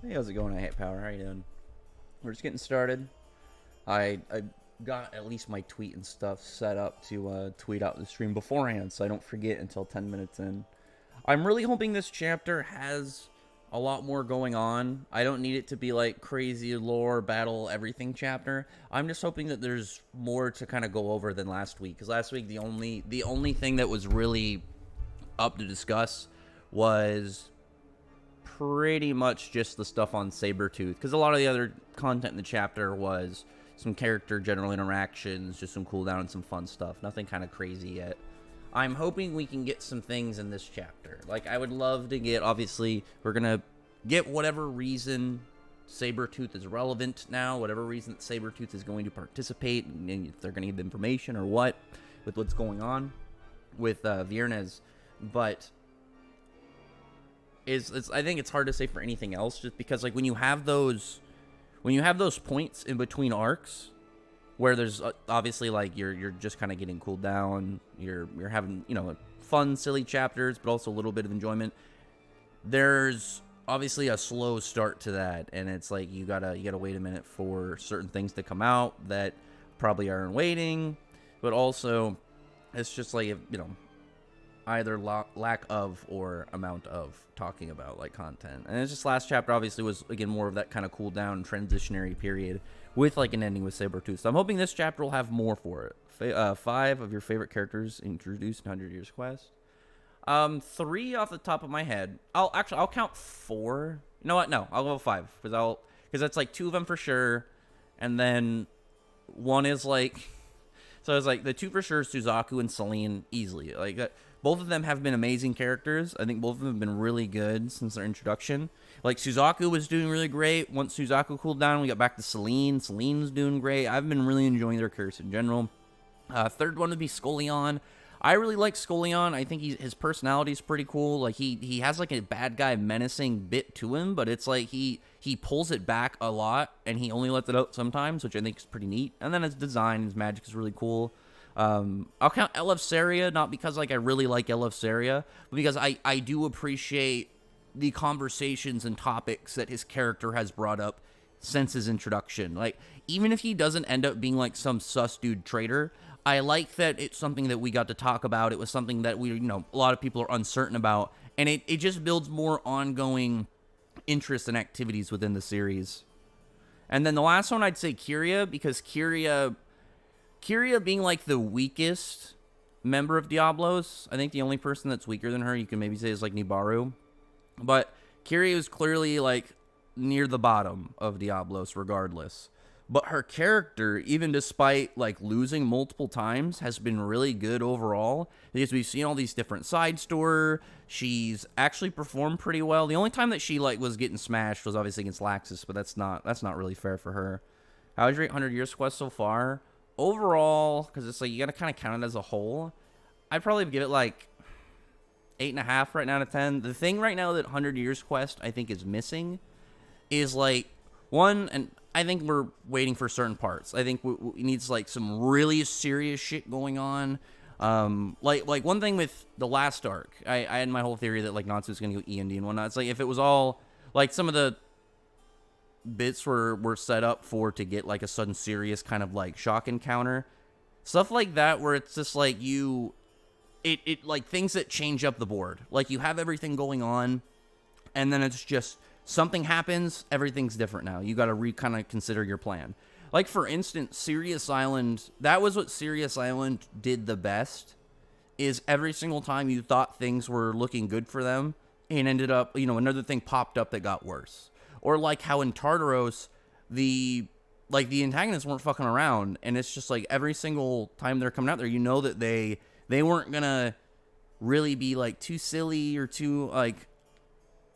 Hey, how's it going? I hate power. How you doing? We're just getting started. I got at least my tweet and stuff set up to tweet out the stream beforehand, so I don't forget until 10 minutes in. I'm really hoping this chapter has a lot more going on. I don't need it to be like crazy lore, battle, everything chapter. I'm just hoping that there's more to kind of go over than last week. Because last week the only thing that was really up to discuss was pretty much just the stuff on Sabretooth, because a lot of the other content in the chapter was some character general interactions, just some cooldown and some fun stuff. Nothing kind of crazy yet. I'm hoping we can get some things in this chapter. Like, I would love to get, obviously, we're going to get whatever reason Sabretooth is relevant now, whatever reason that Sabretooth is going to participate, and if they're going to give information or what, with what's going on with Viernes. But I think it's hard to say for anything else, just because like when you have those points in between arcs where there's obviously like you're just kind of getting cooled down, you're having, fun silly chapters, but also a little bit of enjoyment. There's obviously a slow start to that, and it's like you gotta wait a minute for certain things to come out that probably aren't waiting, but also it's just like, either lack of or amount of talking about like content. And it's just last chapter obviously was again more of that kind of cool down transitionary period with like an ending with Sabretooth. So I'm hoping this chapter will have more for it. 5 of your favorite characters introduced in 100 Years Quest. 3 off the top of my head. I'll count 4. You know what? No, I'll go 5 because that's like 2 of them for sure, and then 1 is like, so it's like the 2 for sure, Suzaku and Selene, easily. Like that, both of them have been amazing characters. I think both of them have been really good since their introduction. Like Suzaku was doing really great. Once Suzaku cooled down, we got back to Selene. Selene was doing great. I've been really enjoying their characters in general. Third one would be Scullion. I really like Scullion. I think his personality is pretty cool. Like he has like a bad guy menacing bit to him, but it's like he pulls it back a lot, and he only lets it out sometimes, which I think is pretty neat. And then his design, his magic is really cool. I'll count Eleftheria, not because like I really like Eleftheria, but because I do appreciate the conversations and topics that his character has brought up since his introduction. Like, even if he doesn't end up being like some sus dude traitor, I like that it's something that we got to talk about. It was something that we, a lot of people are uncertain about, and it just builds more ongoing interest and activities within the series. And then the last one, I'd say Kyria, because Kyria being like the weakest member of Diablos, I think the only person that's weaker than her you can maybe say is like Nibiru. But Kyria is clearly like near the bottom of Diablos regardless. But her character, even despite like losing multiple times, has been really good overall, because we've seen all these different sides to her. She's actually performed pretty well. The only time that she like was getting smashed was obviously against Laxus, but that's not really fair for her. How's your 100 Years Quest so far? Overall, because it's like you got to kind of count it as a whole, I'd probably give it like 8.5 right now out of 10. The thing right now that 100 Years Quest I think is missing is like one, and I think we're waiting for certain parts. I think we needs like some really serious shit going on. Like one thing with the last arc, I had my whole theory that like Natsu's gonna go END and whatnot. It's like if it was all like some of the bits were set up for to get like a sudden serious kind of like shock encounter, stuff like that, where it's just like it like things that change up the board. Like you have everything going on, and then it's just something happens, everything's different now. You got to kind of consider your plan. Like for instance, Sirius Island. That was what Sirius Island did the best. Is every single time you thought things were looking good for them, and ended up, another thing popped up that got worse. Or like how in Tartaros, the antagonists weren't fucking around, and it's just like every single time they're coming out there, that they weren't gonna really be like too silly or too like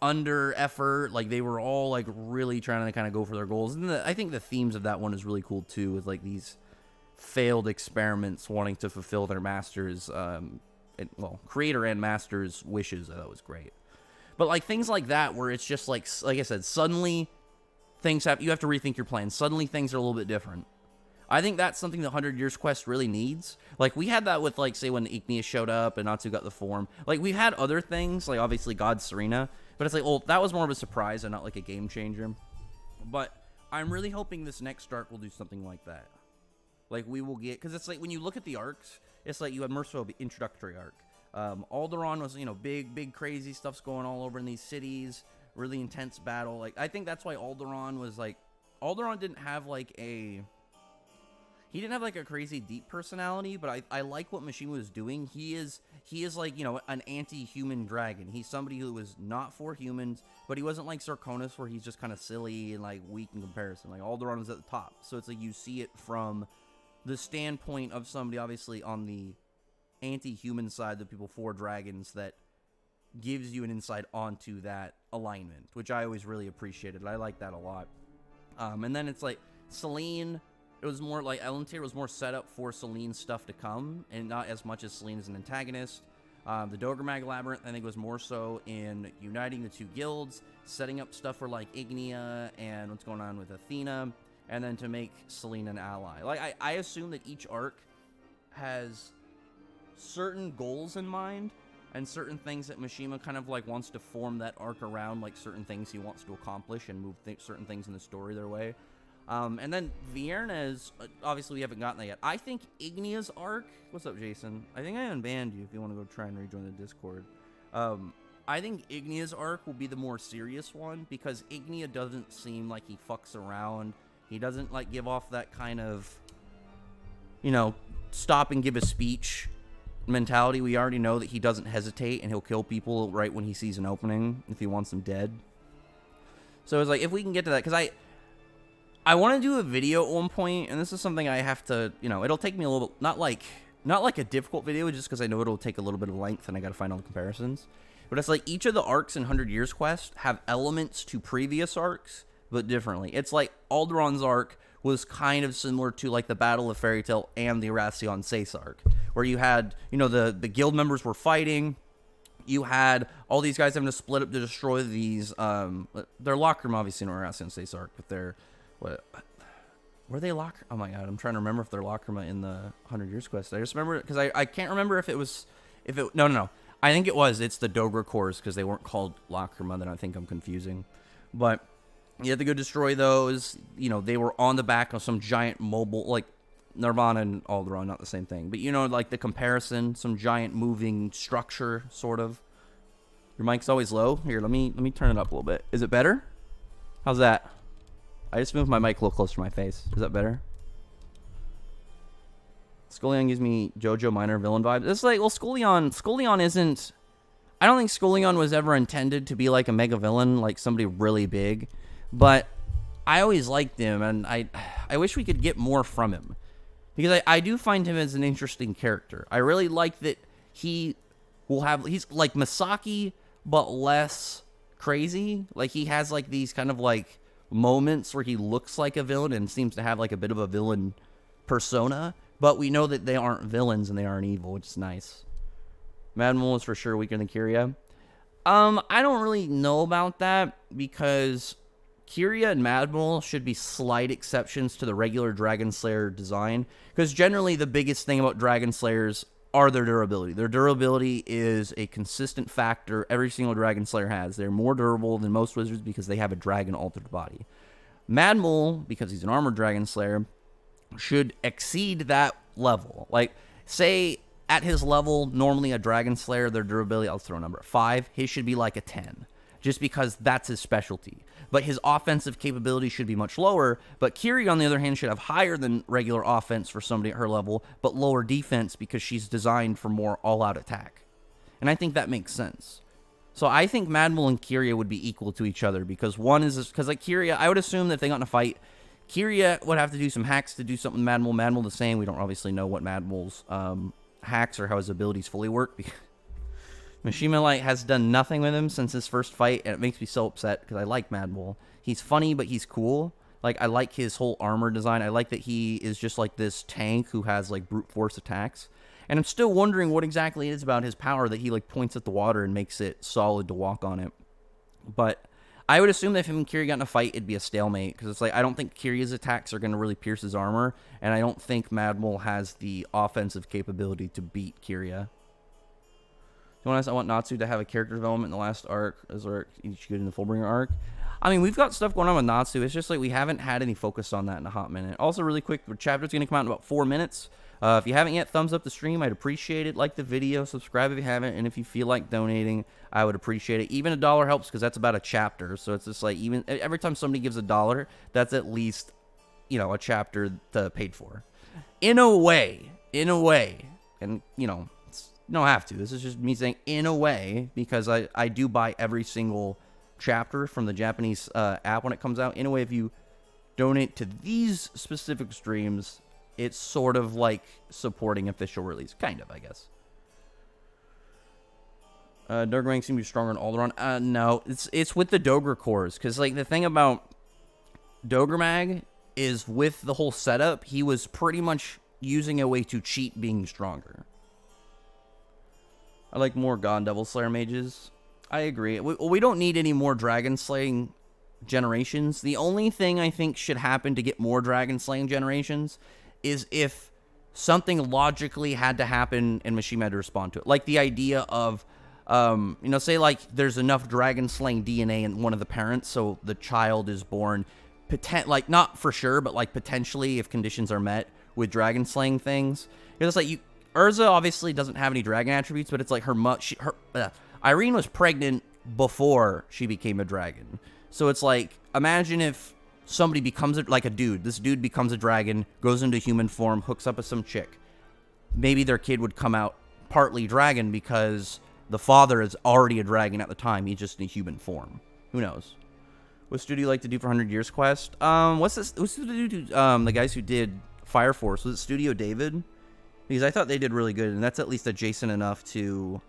under effort. Like they were all like really trying to kind of go for their goals. And I think the themes of that one is really cool too, with like these failed experiments wanting to fulfill their masters, creator and master's wishes. That was great. But like things like that, where it's just like I said, suddenly things happen. You have to rethink your plan. Suddenly things are a little bit different. I think that's something the 100 Years Quest really needs. Like, we had that with, like, say, when Igneous showed up and Natsu got the form. Like, we've had other things, like, obviously, God Serena. But it's like, well, that was more of a surprise and not, like, a game changer. But I'm really hoping this next arc will do something like that. Like, we will get... Because it's like, when you look at the arcs, it's like you had Merciful introductory arc. Alderaan was, big, crazy stuff's going all over in these cities. Really intense battle. Like, I think that's why Alderaan was, like... Alderaan didn't have, like, a... He didn't have, like, a crazy deep personality, but I like what Mishima was doing. He is like, an anti-human dragon. He's somebody who was not for humans, but he wasn't like Sarkonis, where he's just kind of silly and, like, weak in comparison. Like, Alderaan was at the top. So it's like you see it from the standpoint of somebody, obviously, on the anti-human side, the people for dragons, that gives you an insight onto that alignment, which I always really appreciated. I like that a lot. And then it's like, Selene... It was more like Elentier was more set up for Selene's stuff to come, and not as much as Selene as an antagonist. The Dogromag Labyrinth, I think, was more so in uniting the two guilds, setting up stuff for like Ignea and what's going on with Athena, and then to make Selene an ally. Like, I assume that each arc has certain goals in mind, and certain things that Mishima kind of like wants to form that arc around, like certain things he wants to accomplish and move certain things in the story their way. And then Viernes, obviously we haven't gotten that yet. I think Ignea's arc... What's up, Jason? I think I unbanned you if you want to go try and rejoin the Discord. I think Ignea's arc will be the more serious one, because Ignea doesn't seem like he fucks around. He doesn't, like, give off that kind of, stop and give a speech mentality. We already know that he doesn't hesitate, and he'll kill people right when he sees an opening, if he wants them dead. So it's like, if we can get to that, because I want to do a video at one point, and this is something I have to, it'll take me a little bit, not like a difficult video, just because I know it'll take a little bit of length, and I got to find all the comparisons. But it's like, each of the arcs in 100 Years Quest have elements to previous arcs, but differently. It's like, Alderaan's arc was kind of similar to, like, the Battle of Fairy Tail and the Erasion Seiss arc, where you had, the guild members were fighting. You had all these guys having to split up to destroy these, their locker room, obviously, in Erasion Seiss arc, but they're... What were they locker? Oh my god, I'm trying to remember if they're Lacrima in the 100 Years Quest. I just remember because I can't remember if it no. I think it was. It's the Dogra cores, because they weren't called Lacrima. Then I think I'm confusing. But you had to go destroy those. They were on the back of some giant mobile, like Nirvana and Alderaan, not the same thing. But like the comparison, some giant moving structure, sort of. Your mic's always low. Here, let me turn it up a little bit. Is it better? How's that? I just moved my mic a little closer to my face. Is that better? Scullion gives me JoJo Minor villain vibes. It's like, well, Scullion isn't... I don't think Scullion was ever intended to be like a mega villain, like somebody really big. But I always liked him, and I wish we could get more from him. Because I do find him as an interesting character. I really like that he's like Misaki, but less crazy. Like, he has like these kind of like moments where he looks like a villain and seems to have like a bit of a villain persona, but we know that they aren't villains and they aren't evil, which is nice. Madmol is for sure weaker than Kiria. I don't really know about that, because Kiria and Madmol should be slight exceptions to the regular Dragon Slayer design, because generally the biggest thing about Dragon Slayers are their durability. Their durability is a consistent factor every single Dragon Slayer has. They're more durable than most wizards because they have a dragon-altered body. Madmol, because he's an armored Dragon Slayer, should exceed that level. Like, say, at his level, normally a Dragon Slayer, their durability, I'll throw a number, 5, his should be like a 10, just because that's his specialty. But his offensive capability should be much lower. But Kiri, on the other hand, should have higher than regular offense for somebody at her level, but lower defense because she's designed for more all-out attack. And I think that makes sense. So I think Madmol and Kiria would be equal to each other, because one is... Because, like, Kiria, I would assume that if they got in a fight, Kiria would have to do some hacks to do something with Madmol. Madmol the same. We don't obviously know what Madmol's hacks or how his abilities fully work, because Mishima Light has done nothing with him since his first fight, and it makes me so upset, because I like Madmol. He's funny, but he's cool. Like, I like his whole armor design. I like that he is just like this tank who has, like, brute force attacks. And I'm still wondering what exactly it is about his power that he, like, points at the water and makes it solid to walk on it. But I would assume that if him and Kiryu got in a fight, it'd be a stalemate, because it's like, I don't think Kiryu's attacks are going to really pierce his armor, and I don't think Mad Bull has the offensive capability to beat Kiryu. I want Natsu to have a character development in the last arc, as each good in the Fullbringer arc. I mean, we've got stuff going on with Natsu. It's just like we haven't had any focus on that in a hot minute. Also, really quick, the chapter's going to come out in about 4 minutes. If you haven't yet, thumbs up the stream. I'd appreciate it. Like the video. Subscribe if you haven't. And if you feel like donating, I would appreciate it. Even $1 helps, because that's about a chapter. So it's just like, even every time somebody gives $1, that's at least, a chapter paid for. In a way. And, you don't have to. This is just me saying in a way, because I do buy every single chapter from the Japanese app when it comes out. In a way, if you donate to these specific streams, it's sort of like supporting official release. Kind of, I guess. Dogra seems to be stronger in Alderaan. No, it's with the Dogra cores. Because, like, the thing about Dogremag is with the whole setup, he was pretty much using a way to cheat being stronger. I like more God and Devil Slayer mages. I agree. We don't need any more dragon slaying generations. The only thing I think should happen to get more dragon slaying generations is if something logically had to happen and Mishima had to respond to it. Like the idea of, say like there's enough dragon slaying DNA in one of the parents, so the child is born, like not for sure, but like potentially if conditions are met with dragon slaying things. It's like Urza obviously doesn't have any dragon attributes, but it's like Irene was pregnant before she became a dragon. So it's like, imagine if somebody becomes like a dude. This dude becomes a dragon, goes into human form, hooks up with some chick. Maybe their kid would come out partly dragon because the father is already a dragon at the time. He's just in human form. Who knows? What studio you like to do for 100 Years Quest? What's the guys who did Fire Force? Was it Studio David? Because I thought they did really good, and that's at least adjacent enough to,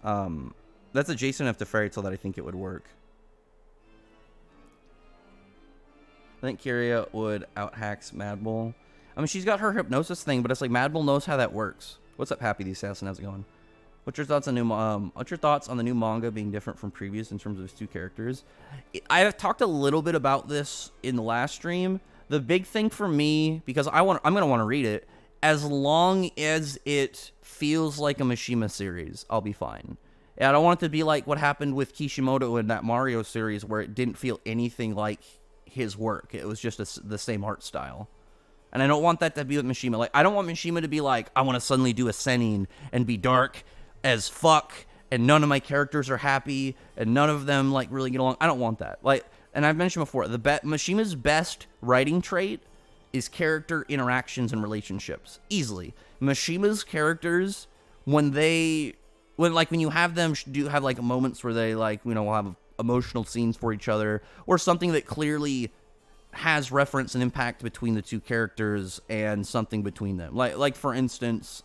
Fairy Tail that I think it would work. I think Kiria would out-hacks Mad Bull. I mean, she's got her hypnosis thing, but it's like Mad Bull knows how that works. What's up, Happy the Assassin? How's it going? What's your thoughts on the new manga being different from previous in terms of its two characters? I have talked a little bit about this in the last stream. The big thing for me, because I'm gonna want to read it. As long as it feels like a Mishima series, I'll be fine. And I don't want it to be like what happened with Kishimoto in that Mario series, where it didn't feel anything like his work. It was just the same art style. And I don't want that to be with Mishima. Like, I don't want Mishima to be like, I want to suddenly do a Sennin and be dark as fuck, and none of my characters are happy, and none of them, like, really get along. I don't want that. Like, and I've mentioned before, Mishima's best writing trait is character interactions and relationships. Easily. Mishima's characters, when you have them, do have like moments where they will have emotional scenes for each other, or something that clearly has reference and impact between the two characters and something between them. Like for instance,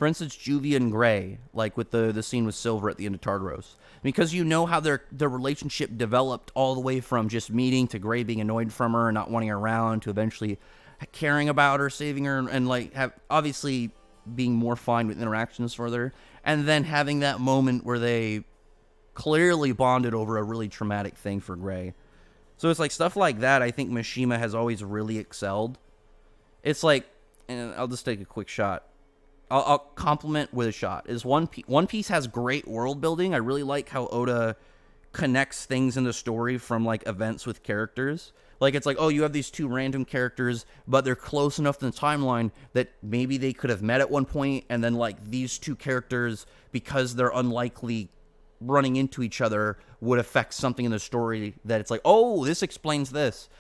Juvia and Gray, like with the scene with Silver at the end of Tartaros. Because you know how their relationship developed all the way from just meeting to Gray being annoyed from her and not wanting her around to eventually caring about her, saving her, and like obviously being more fine with interactions further. And then having that moment where they clearly bonded over a really traumatic thing for Gray. So it's like stuff like that I think Mishima has always really excelled. It's like, and I'll just take a quick shot. I'll compliment with a shot. One Piece has great world building. I really like how Oda connects things in the story from like events with characters. Like it's like, oh, you have these two random characters, but they're close enough in the timeline that maybe they could have met at one point, and then like these two characters, because they're unlikely running into each other, would affect something in the story that it's like, oh, this explains this.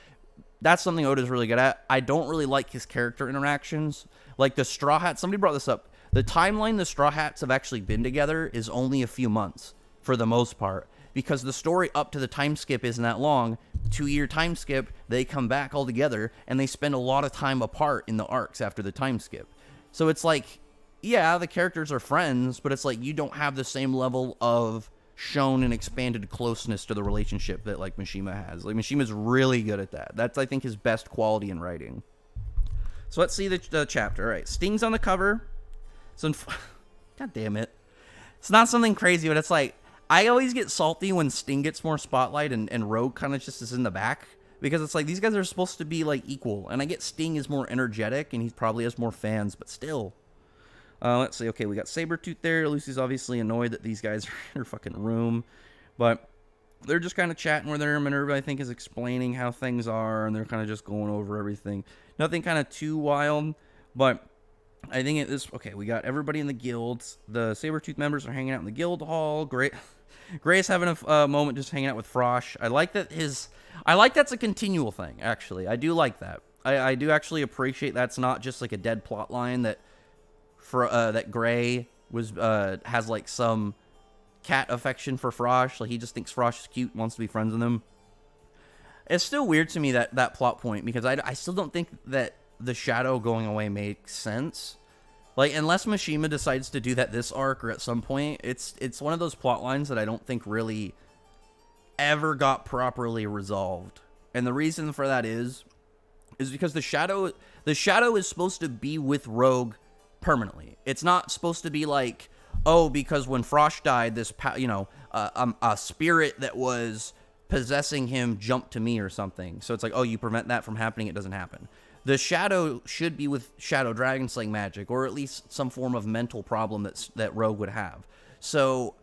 That's something Oda's really good at. I don't really like his character interactions. Like the Straw Hats, somebody brought this up. The timeline the Straw Hats have actually been together is only a few months, for the most part. Because the story up to the time skip isn't that long. 2-year time skip, they come back all together, and they spend a lot of time apart in the arcs after the time skip. So it's like, yeah, the characters are friends, but it's like you don't have the same level of shown and expanded closeness to the relationship that like Mishima has. Like Mishima's really good at that. That's, I think, his best quality in writing. So let's see the chapter. All right, Sting's on the cover. So, God damn it. It's not something crazy, but it's like, I always get salty when Sting gets more spotlight and Rogue kind of just is in the back. Because it's like, these guys are supposed to be, like, equal. And I get Sting is more energetic, and he probably has more fans, but still. Let's see. Okay, we got Sabretooth there. Lucy's obviously annoyed that these guys are in her fucking room. But they're just kind of chatting with her. Minerva, I think, is explaining how things are, and they're kind of just going over everything. Nothing kind of too wild, but I think it is... Okay, we got everybody in the guilds. The Sabretooth members are hanging out in the guild hall. Gray's having a moment just hanging out with Frosh. I like that's a continual thing, actually. I do like that. I do actually appreciate that's not just like a dead plot line that that Gray has like some cat affection for Frosh. Like, he just thinks Frosh is cute and wants to be friends with him. It's still weird to me, that plot point, because I still don't think that the shadow going away makes sense. Like, unless Mishima decides to do that this arc or at some point, it's one of those plot lines that I don't think really ever got properly resolved. And the reason for that is because the shadow is supposed to be with Rogue permanently. It's not supposed to be like, oh, because when Frosh died, this a spirit that was possessing him jumped to me or something. So it's like, oh, you prevent that from happening, it doesn't happen. The shadow should be with Shadow Dragon Slaying magic, or at least some form of mental problem that Rogue would have. So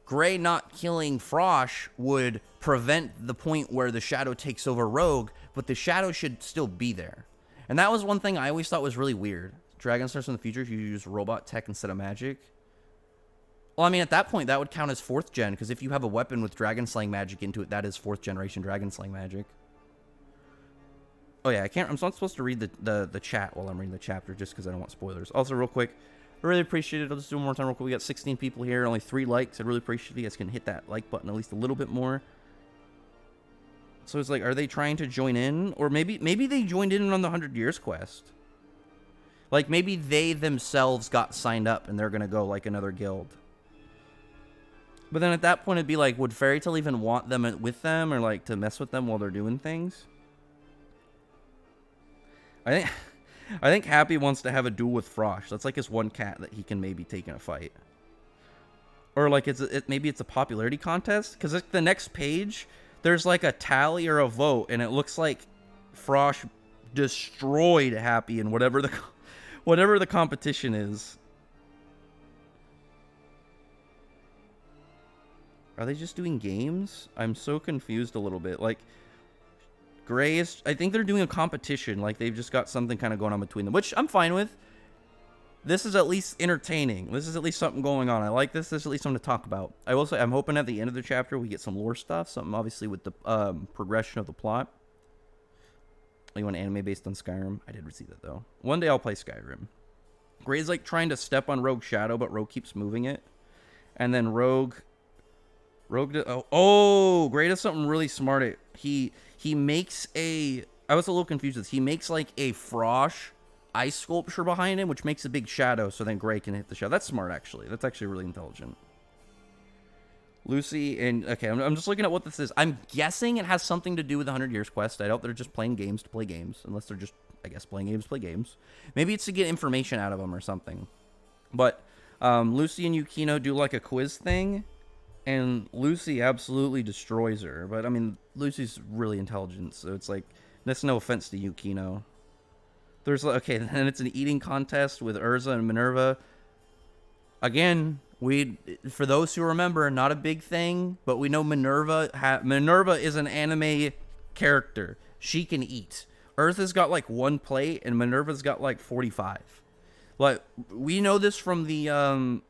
Gray not killing Frosh would prevent the point where the shadow takes over Rogue, but the shadow should still be there. And that was one thing I always thought was really weird. Dragon Stars in the future, if you use robot tech instead of magic. Well, I mean, at that point, that would count as 4th gen, because if you have a weapon with Dragon Slaying magic into it, that is 4th generation Dragon Slaying magic. Oh yeah, I'm not supposed to read the chat while I'm reading the chapter, just because I don't want spoilers. Also, real quick, I really appreciate it. I'll just do it one more time real quick. We got 16 people here, only 3 likes. I'd really appreciate if you guys can hit that like button at least a little bit more. So it's like, are they trying to join in? Or maybe they joined in on the 100 Years quest. Like, maybe they themselves got signed up and they're going to go, like, another guild. But then at that point, it'd be like, would Fairy Tail even want them with them, or, like, to mess with them while they're doing things? I think Happy wants to have a duel with Frosh. That's like his one cat that he can maybe take in a fight. Or like maybe it's a popularity contest, because the next page there's like a tally or a vote, and it looks like Frosh destroyed Happy in whatever the competition is. Are they just doing games? I'm so confused a little bit. Like, Gray is... I think they're doing a competition. Like, they've just got something kind of going on between them, which I'm fine with. This is at least entertaining. This is at least something going on. I like this. There's at least something to talk about. I will say, I'm hoping at the end of the chapter we get some lore stuff. Something, obviously, with the progression of the plot. You want an anime based on Skyrim? I did receive that, though. One day I'll play Skyrim. Gray's, like, trying to step on Rogue's shadow, but Rogue keeps moving it. And then Rogue... Gray does something really smart. He makes a... I was a little confused with this. He makes, like, a Frosh ice sculpture behind him, which makes a big shadow, so then Gray can hit the shadow. That's smart, actually. That's actually really intelligent. Lucy and... Okay, I'm just looking at what this is. I'm guessing it has something to do with the 100 Years quest. I doubt they're just playing games to play games, unless they're just, I guess, playing games to play games. Maybe it's to get information out of them or something. But Lucy and Yukino do, like, a quiz thing, and Lucy absolutely destroys her. But, I mean, Lucy's really intelligent, so it's like, that's no offense to Yukino. There's, okay, then it's an eating contest with Urza and Minerva. Again, for those who remember, not a big thing, but we know Minerva is an anime character. She can eat. Urza's got, like, 1 plate, and Minerva's got, like, 45. Like, we know this from the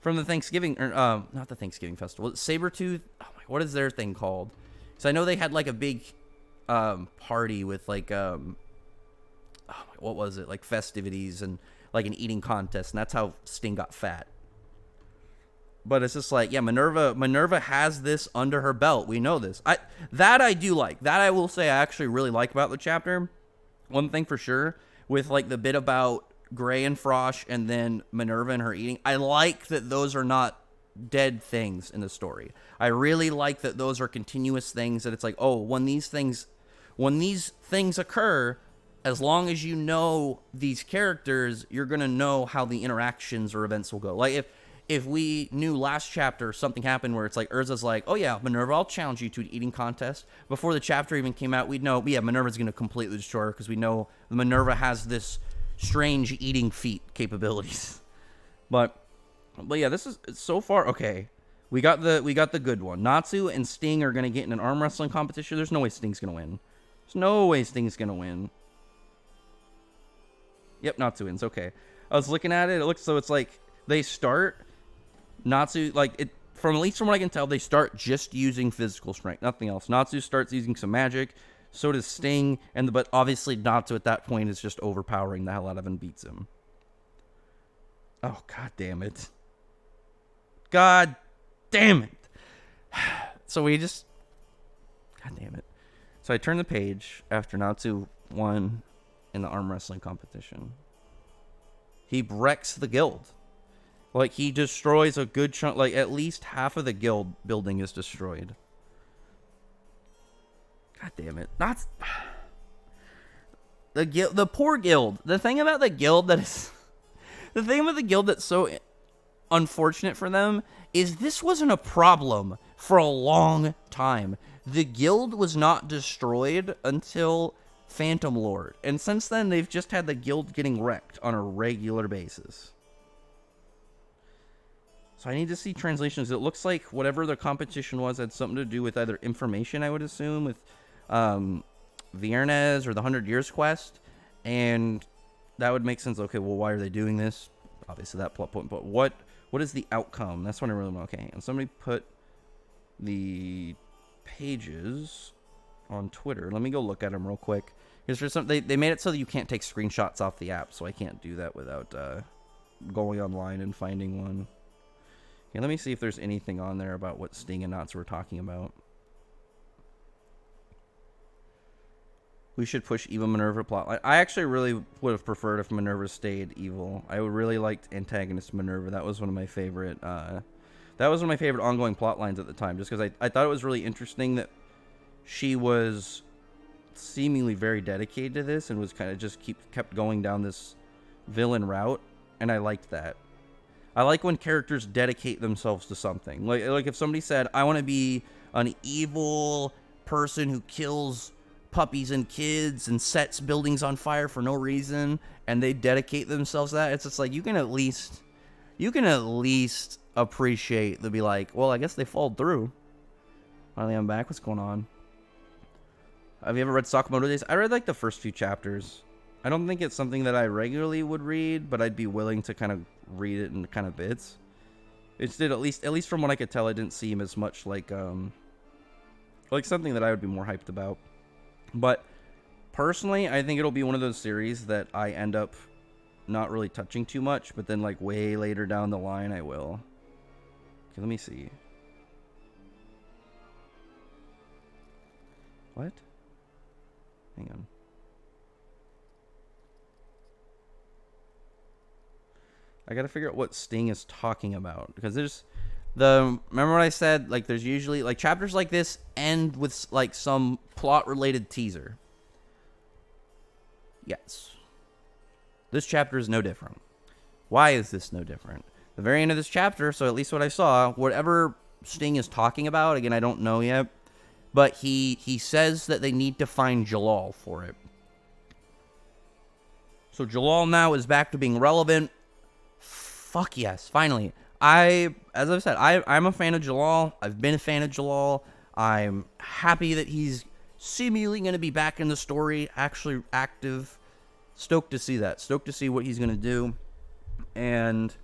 Thanksgiving, or not the Thanksgiving festival. Sabretooth, oh my, what is their thing called? So I know they had like a big party with like what was it, like festivities and like an eating contest, and that's how Sting got fat. But it's just like, yeah, Minerva has this under her belt. We know this. I do like. That I will say I actually really like about the chapter. One thing for sure, with like the bit about Gray and Frosh and then Minerva and her eating, I like that those are not dead things in the story. I really like that those are continuous things, that it's like, oh, when these things occur, as long as you know these characters, you're going to know how the interactions or events will go. Like, if we knew last chapter something happened where it's like Urza's like, oh yeah, Minerva, I'll challenge you to an eating contest. Before the chapter even came out, we'd know, yeah, Minerva's going to completely destroy her because we know Minerva has this strange eating feat capabilities. But yeah, this is so far okay. We got the good one. Natsu and Sting are going to get in an arm wrestling competition. There's no way Sting's going to win. There's no way Sting's going to win. Yep, Natsu wins. Okay. I was looking at it. It looks so it's like they start Natsu, like, it, from at least from what I can tell, they start just using physical strength, nothing else. Natsu starts using some magic, so does Sting, but obviously Natsu at that point is just overpowering the hell out of him and beats him. Oh, god damn it. God damn it. So we just... God damn it. So I turn the page after Natsu won in the arm wrestling competition. He wrecks the guild. Like, he destroys a good chunk, like, at least half of the guild building is destroyed. God damn it. Not... The poor guild. The thing about the guild that is... The thing about the guild that's so unfortunate for them is this wasn't a problem for a long time. The guild was not destroyed until Phantom Lord. And since then, they've just had the guild getting wrecked on a regular basis. So I need to see translations. It looks like whatever the competition was had something to do with either information, I would assume, with Viernes or the 100 Years quest. And that would make sense. Okay, well, why are they doing this? Obviously, that plot point. But what is the outcome? That's what I really want. Okay, and somebody put the pages on Twitter. Let me go look at them real quick. Because for some, they made it so that you can't take screenshots off the app, so I can't do that without going online and finding one. Okay, let me see if there's anything on there about what Sting and Natsu were talking about. We should push evil Minerva plotline. I actually really would have preferred if Minerva stayed evil. I would really liked antagonist Minerva. That was one of my favorite. That was one of my favorite ongoing plot lines at the time, just because I thought it was really interesting that she was seemingly very dedicated to this and was kind of just kept going down this villain route, and I liked that. I like when characters dedicate themselves to something. Like if somebody said, I want to be an evil person who kills puppies and kids and sets buildings on fire for no reason, and they dedicate themselves to that, it's just like, you can at least appreciate, they'll be like, well, I guess they followed through. Finally, I'm back. What's going on? Have you ever read Sakamoto Days? I read like the first few chapters. I don't think it's something that I regularly would read, but I'd be willing to kind of read it in kind of bits. It did, at least from what I could tell, it didn't seem as much like something that I would be more hyped about. But personally, I think it'll be one of those series that I end up not really touching too much, but then like way later down the line I will. Okay, let me see. What? Hang on. I gotta figure out what Sting is talking about, because remember what I said, like, there's usually, like, chapters like this end with, like, some plot-related teaser. Yes. This chapter is no different. Why is this no different? The very end of this chapter, so at least what I saw, whatever Sting is talking about, again, I don't know yet, but he says that they need to find Jalal for it. So Jalal now is back to being relevant. Fuck yes, finally. As I've said, I'm a fan of Jalal. I've been a fan of Jalal. I'm happy that he's seemingly going to be back in the story, actually active. Stoked to see that. Stoked to see what he's going to do. And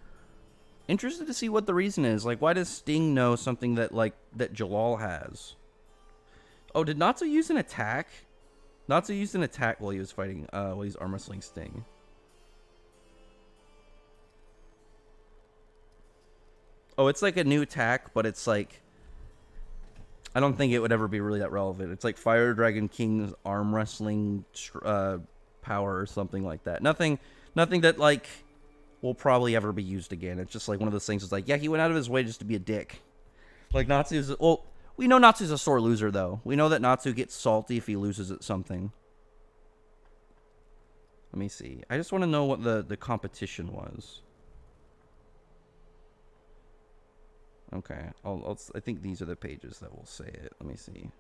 interested to see what the reason is. Like, why does Sting know something that Jalal has? Oh, did Natsu use an attack? Natsu used an attack while he was fighting, while he's arm wrestling Sting. Oh, it's like a new attack, but it's like, I don't think it would ever be really that relevant. It's like Fire Dragon King's arm wrestling power or something like that. Nothing that, like, will probably ever be used again. It's just like one of those things. It's like, yeah, he went out of his way just to be a dick. Like, Natsu's, well, we know Natsu's a sore loser, though. We know that Natsu gets salty if he loses at something. Let me see. I just want to know what the competition was. Okay, I think these are the pages that will say it. Let me see.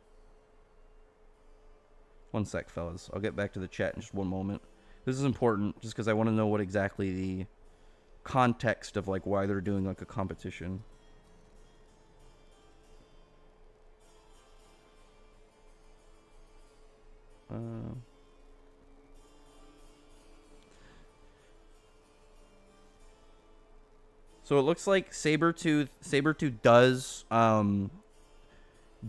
One sec, fellas. I'll get back to the chat in just one moment. This is important, just because I want to know what exactly the context of like why they're doing like a competition. So it looks like Sabretooth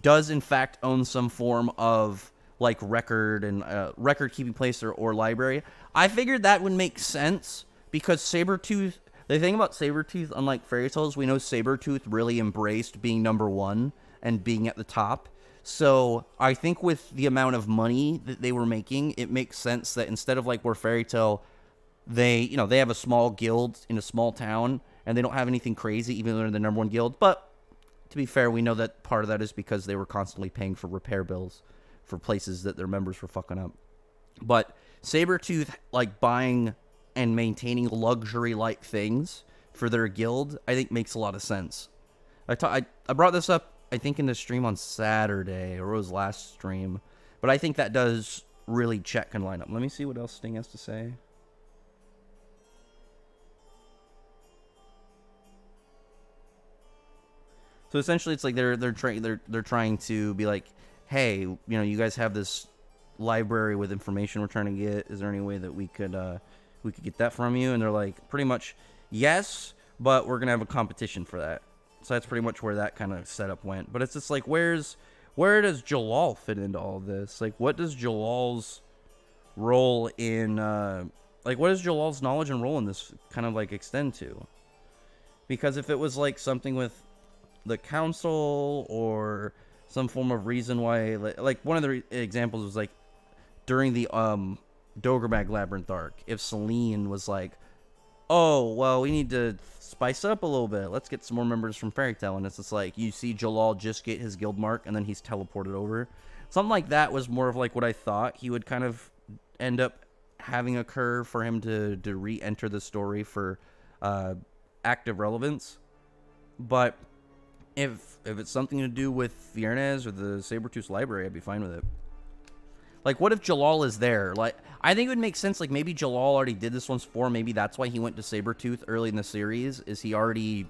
does in fact own some form of like record and record keeping place or library. I figured that would make sense because Sabretooth, the thing about Sabretooth, unlike Fairy Tales, we know Sabretooth really embraced being #1 and being at the top. So I think with the amount of money that they were making, it makes sense that instead of like where Fairy Tail, they have a small guild in a small town and they don't have anything crazy even though they're the #1 guild. But to be fair, we know that part of that is because they were constantly paying for repair bills for places that their members were fucking up. But Sabretooth, like, buying and maintaining luxury-like things for their guild, I think makes a lot of sense. I brought this up, I think, in the stream on Saturday, or it was last stream. But I think that does really check and line up. Let me see what else Sting has to say. So essentially, it's like they're trying to be like, hey, you guys have this library with information we're trying to get. Is there any way that we could get that from you? And they're like, pretty much, yes, but we're gonna have a competition for that. So that's pretty much where that kind of setup went. But it's just like, where does Jalal fit into all this? Like, what does Jalal's role in what does Jalal's knowledge and role in this kind of like extend to? Because if it was like something with the council or some form of reason why, like one of the examples was like during the Doggermag Labyrinth arc, if Selene was like, oh well, we need to spice it up a little bit, let's get some more members from Fairy Tail, and it's just like you see Jalal just get his guild mark and then he's teleported over. Something like that was more of like what I thought he would kind of end up having occur for him to re-enter the story for active relevance. But if it's something to do with Fiernes or the Sabretooth's library, I'd be fine with it. Like, what if Jalal is there? Like, I think it would make sense, like, maybe Jalal already did this once before. Maybe that's why he went to Sabretooth early in the series, is he already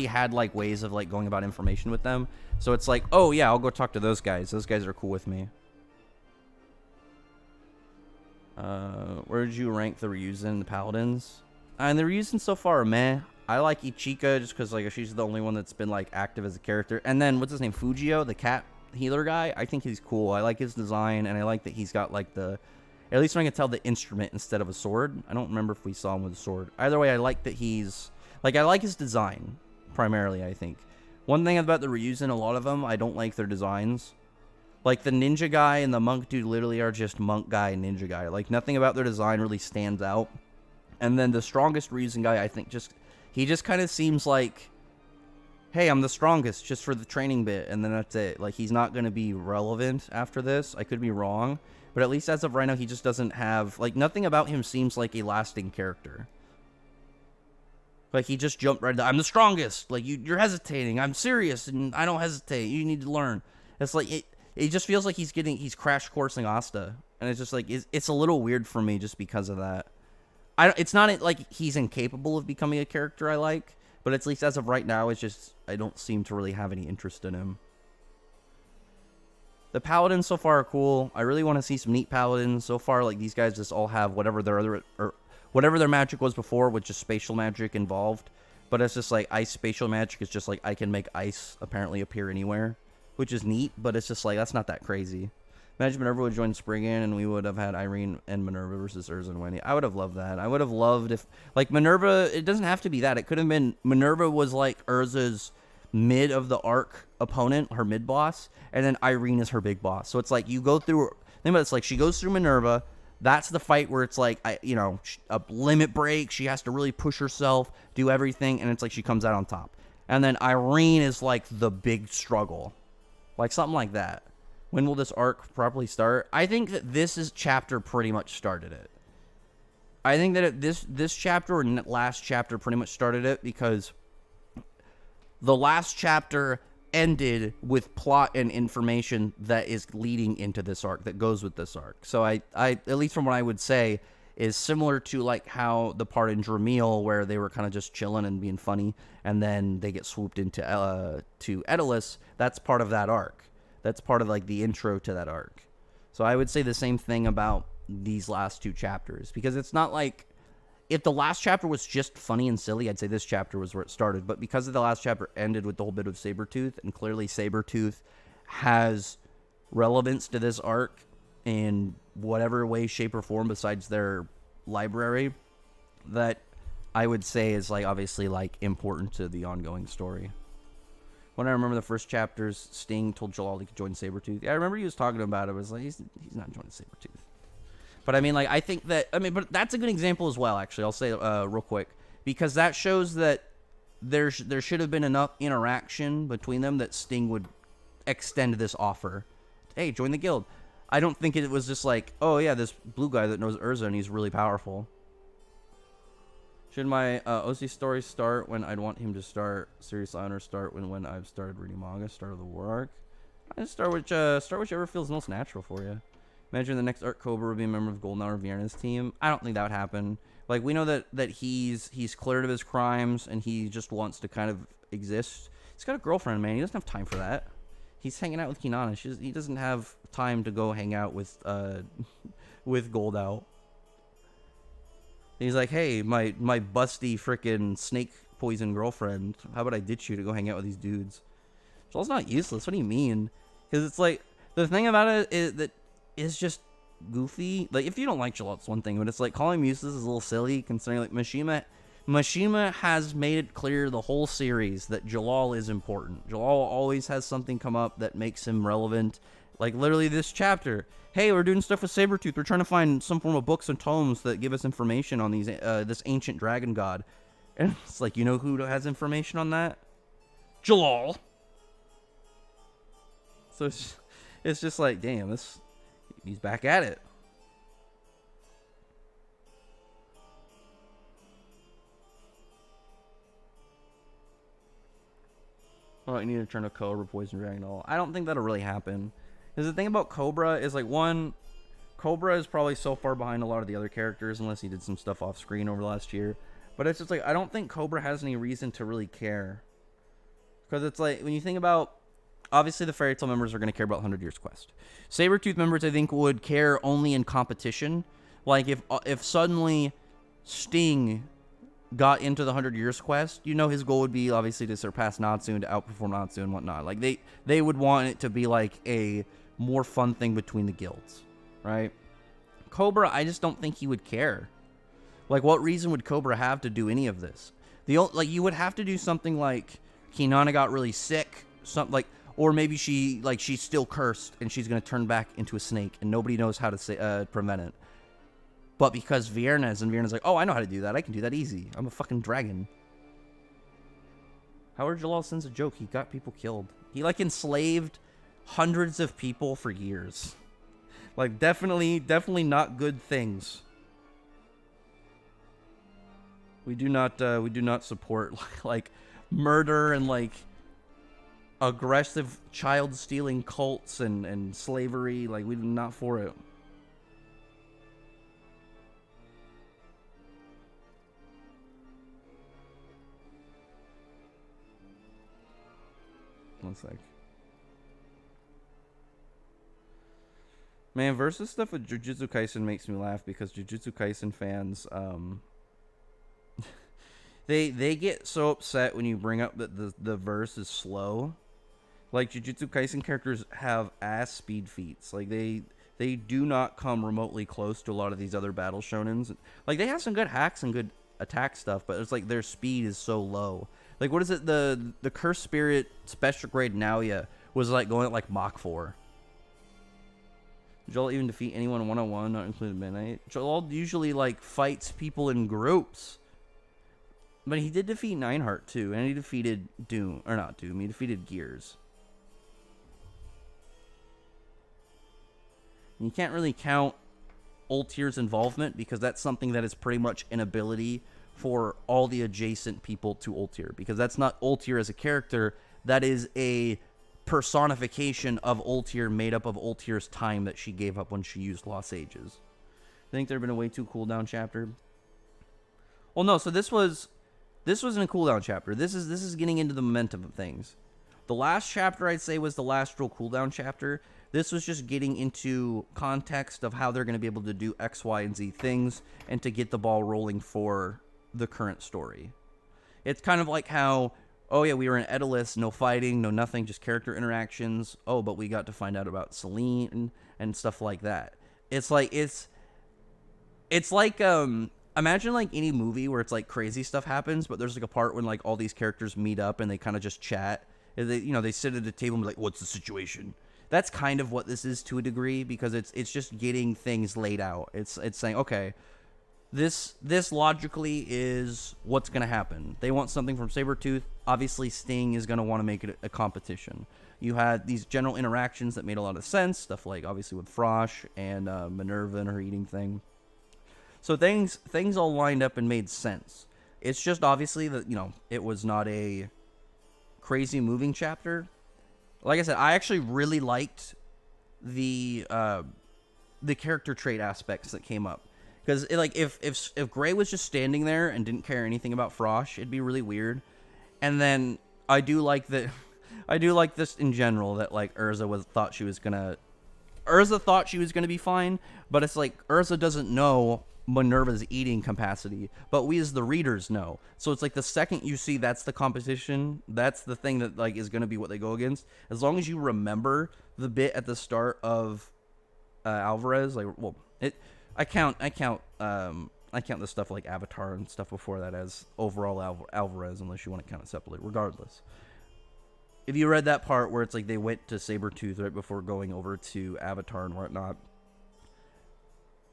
had, like, ways of, like, going about information with them. So it's like, oh, yeah, I'll go talk to those guys. Those guys are cool with me. Where did you rank the Ryuzen and the Paladins? And the Ryuzen so far, meh. I like Ichika just because, like, she's the only one that's been, like, active as a character. And then, what's his name? Fujio, the cat healer guy. I think he's cool. I like his design, and I like that he's got, like, at least I can tell the instrument instead of a sword. I don't remember if we saw him with a sword. Either way, I like that he's, like, I like his design, primarily, I think. One thing about the Ryuzen, a lot of them, I don't like their designs. Like, the ninja guy and the monk dude literally are just monk guy and ninja guy. Like, nothing about their design really stands out. And then the strongest Ryuzen guy, I think, he just kind of seems like, hey, I'm the strongest just for the training bit, and then that's it. Like, he's not going to be relevant after this. I could be wrong, but at least as of right now, he just doesn't have, like, nothing about him seems like a lasting character. Like, he just jumped right down. I'm the strongest. Like, you're hesitating. I'm serious, and I don't hesitate. You need to learn. It's like, it just feels like he's crash coursing Asta, and it's just like, it's a little weird for me just because of that. It's not like he's incapable of becoming a character I like, but at least as of right now, it's just, I don't seem to really have any interest in him. The Paladins so far are cool. I really want to see some neat Paladins. So far, like, these guys just all have whatever their magic was before, with just spatial magic involved. But it's just like, ice spatial magic is just like, I can make ice apparently appear anywhere, which is neat, but it's just like, that's not that crazy. Imagine Minerva would join Spriggan, and we would have had Irene and Minerva versus Urza and Wendy. I would have loved that. I would have loved if, like, Minerva, it doesn't have to be that. It could have been Minerva was, like, Urza's mid of the arc opponent, her mid boss, and then Irene is her big boss. So it's like, you go through, think about it, it's like, she goes through Minerva. That's the fight where it's like, a limit break. She has to really push herself, do everything, and it's like she comes out on top. And then Irene is, like, the big struggle. Like, something like that. When will this arc properly start? I think that this chapter pretty much started it. I think that this chapter or last chapter pretty much started it, because the last chapter ended with plot and information that is leading into this arc, that goes with this arc. So I at least from what I would say, is similar to like how the part in Dramil where they were kind of just chilling and being funny, and then they get swooped into to Edelus. That's part of that arc. That's part of like the intro to that arc. So I would say the same thing about these last two chapters, because it's not like, if the last chapter was just funny and silly, I'd say this chapter was where it started. But because of the last chapter ended with the whole bit of Sabretooth, and clearly Sabretooth has relevance to this arc in whatever way, shape, or form besides their library, that I would say is like obviously like important to the ongoing story. When I remember the first chapters, Sting told Jalal he could join Sabretooth. Yeah, I remember he was talking about it. I was like, he's not joining Sabretooth. But I mean, like, I think that, I mean, but that's a good example as well, actually. I'll say real quick, because that shows that there should have been enough interaction between them that Sting would extend this offer. Hey, join the guild. I don't think it was just like, oh yeah, this blue guy that knows Urza and he's really powerful. Should my OC story start when I'd want him to start Serious Line, or start when I've started reading manga, start of the war arc? I just start whichever feels most natural for you. Imagine the next arc Cobra would be a member of Golden Hour Vierna's team. I don't think that would happen. Like, we know that he's cleared of his crimes and he just wants to kind of exist. He's got a girlfriend, man. He doesn't have time for that. He's hanging out with Kinana. He doesn't have time to go hang out with Gold Out. He's like, hey, my busty freaking snake poison girlfriend, how about I ditch you to go hang out with these dudes? Joel's not useless. What do you mean? Because it's like, the thing about it is that it's just goofy. Like, if you don't like Jalal, it's one thing, but it's like, calling him useless is a little silly, considering like Mishima has made it clear the whole series that Jalal is important. Jalal always has something come up that makes him relevant. Like, literally this chapter. Hey, we're doing stuff with Sabretooth. We're trying to find some form of books and tomes that give us information on these this ancient dragon god. And it's like, you know who has information on that? Jalal. So it's just like, damn, he's back at it. Oh, I need to turn to Cobra Poison Dragon Doll. I don't think that'll really happen. Because the thing about Cobra is, like, one, Cobra is probably so far behind a lot of the other characters, unless he did some stuff off screen over the last year. But it's just like, I don't think Cobra has any reason to really care. Because it's like, when you think about, obviously the Fairy Tail members are going to care about 100 Years Quest. Sabretooth members, I think, would care only in competition. Like, if suddenly Sting got into the 100 Years Quest, you know his goal would be, obviously, to surpass Natsu and to outperform Natsu and whatnot. Like, they would want it to be, like, a more fun thing between the guilds, right? Cobra, I just don't think he would care. Like, what reason would Cobra have to do any of this? Like, you would have to do something like Kinana got really sick, something like, or maybe she's still cursed and she's gonna turn back into a snake and nobody knows how to prevent it. But because Vierna's like, oh, I know how to do that. I can do that easy. I'm a fucking dragon. Howard Jalal sends a joke. He got people killed. He like enslaved hundreds of people for years. Like, definitely not good things. We do not support like murder and like aggressive child stealing cults and slavery. Like, we're not for it. One sec. Man, versus stuff with Jujutsu Kaisen makes me laugh because Jujutsu Kaisen fans, they get so upset when you bring up that the verse is slow. Like, Jujutsu Kaisen characters have ass speed feats. Like, they do not come remotely close to a lot of these other battle shonens. Like, they have some good hacks and good attack stuff, but it's like their speed is so low. Like, what is it? The Cursed Spirit Special Grade Naoya was like going at like Mach 4. Joel even defeat anyone one-on-one, not including Midnight. Joel usually like fights people in groups. But he did defeat Nineheart too, and he defeated Doom, or not Doom, he defeated Gears. And you can't really count Ultier's involvement because that's something that is pretty much an ability for all the adjacent people to Ultir, because that's not Ultir as a character. That is a personification of Ultir made up of Ultir's time that she gave up when she used Lost Ages. I think there had been a way too cooldown chapter. Well, no. So this wasn't a cooldown chapter. This is getting into the momentum of things. The last chapter, I'd say, was the last real cooldown chapter. This was just getting into context of how they're going to be able to do X, Y, and Z things and to get the ball rolling for the current story. It's kind of like how, oh yeah, we were in Edelus, no fighting, no nothing, just character interactions. Oh, but we got to find out about Celine and stuff like that. It's like imagine like any movie where it's like crazy stuff happens, but there's like a part when like all these characters meet up and they kind of just chat. And they sit at a table and be like, what's the situation? That's kind of what this is to a degree, because it's just getting things laid out. It's saying, okay, this logically is what's going to happen. They want something from Sabretooth. Obviously, Sting is going to want to make it a competition. You had these general interactions that made a lot of sense. Stuff like, obviously, with Frosh and Minerva and her eating thing. So things all lined up and made sense. It's just obviously that, it was not a crazy moving chapter. Like I said, I actually really liked the character trait aspects that came up, because if Gray was just standing there and didn't care anything about Frosh, it'd be really weird. And then I do like this in general, that like Urza thought she was gonna be fine, but it's like Urza doesn't know Minerva's eating capacity, but we as the readers know. So it's like the second you see that's the competition, that's the thing that like is going to be what they go against. As long as you remember the bit at the start of Alvarez, like, well, I count the stuff like Avatar and stuff before that as overall Alvarez, unless you want to count it separately. Regardless, if you read that part where it's like they went to Sabretooth right before going over to Avatar and whatnot,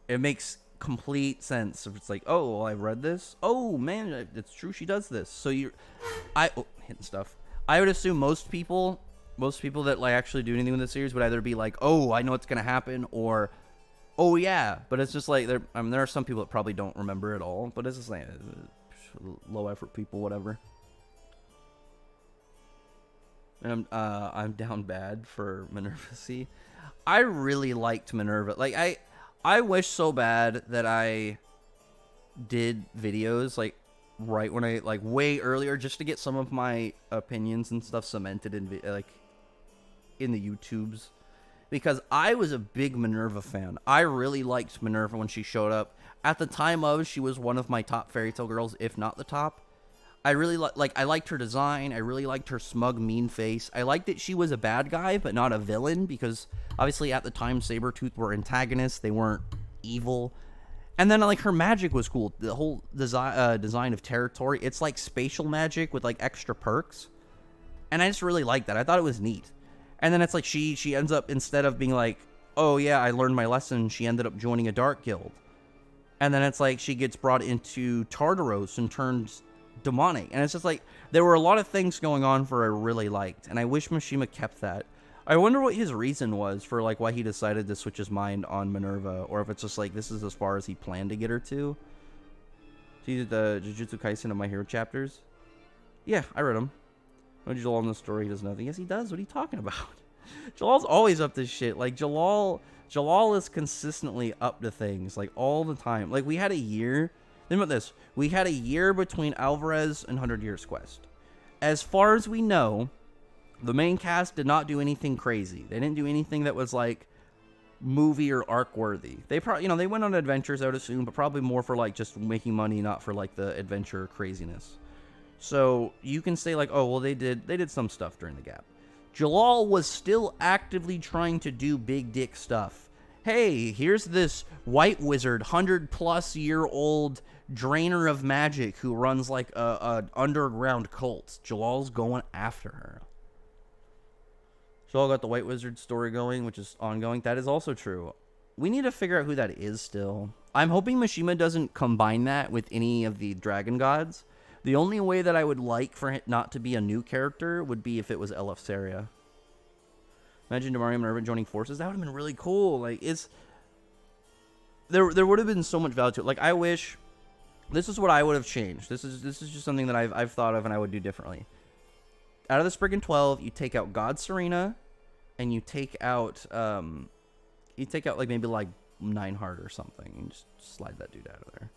it makes complete sense. If it's like, oh, well, I read this, oh man, it's true, she does this. So hitting stuff. I would assume most people that like actually do anything with the series would either be like, oh, I know what's gonna happen, or oh yeah. But it's just like there are some people that probably don't remember it all, but it's just like low effort people, whatever. And I'm down bad for Minerva C. I really liked Minerva. Like I wish so bad that I did videos like right when I like way earlier, just to get some of my opinions and stuff cemented in the YouTubes, because I was a big Minerva fan. I really liked Minerva when she showed up. At the time she was one of my top fairy tale girls, if not the top. I really I liked her design. I really liked her smug, mean face. I liked that she was a bad guy, but not a villain, because obviously at the time Sabretooth were antagonists. They weren't evil. And then like her magic was cool. The whole design of territory. It's like spatial magic with like extra perks. And I just really liked that. I thought it was neat. And then it's like she ends up, instead of being like, oh yeah, I learned my lesson, she ended up joining a dark guild. And then it's like she gets brought into Tartaros and turns demonic. And it's just like there were a lot of things going on for I really liked, and I wish Mishima kept that. I wonder what his reason was for like why he decided to switch his mind on Minerva, or if it's just like this is as far as he planned to get her to. See the Jujutsu Kaisen of My Hero chapters? Yeah, I read them. When Jalal in the story, he does nothing. Yes, he does. What are you talking about? Jalal's always up to shit. Like Jalal is consistently up to things like all the time. Like we had a year. Think about this. We had a year between Alvarez and 100 Years Quest. As far as we know, the main cast did not do anything crazy. They didn't do anything that was like movie or arc worthy. They probably, they went on adventures, I would assume, but probably more for like just making money, not for like the adventure craziness. So you can say like, oh, well, they did some stuff during the gap. Jalal was still actively trying to do big dick stuff. Hey, here's this white wizard, 100-plus-year-old drainer of magic who runs like a underground cult. Jalal's going after her. Jalal got the white wizard story going, which is ongoing. That is also true. We need to figure out who that is still. I'm hoping Mishima doesn't combine that with any of the dragon gods. The only way that I would like for it not to be a new character would be if it was Eleftheria. Imagine Damari and Minerva joining forces. That would have been really cool. Like, there would have been so much value to it. Like, I wish This is what I would have changed. This is just something that I've thought of and I would do differently. Out of the Spriggan 12, you take out God Serena, and you take out like maybe like Nineheart or something, and just slide that dude out of there.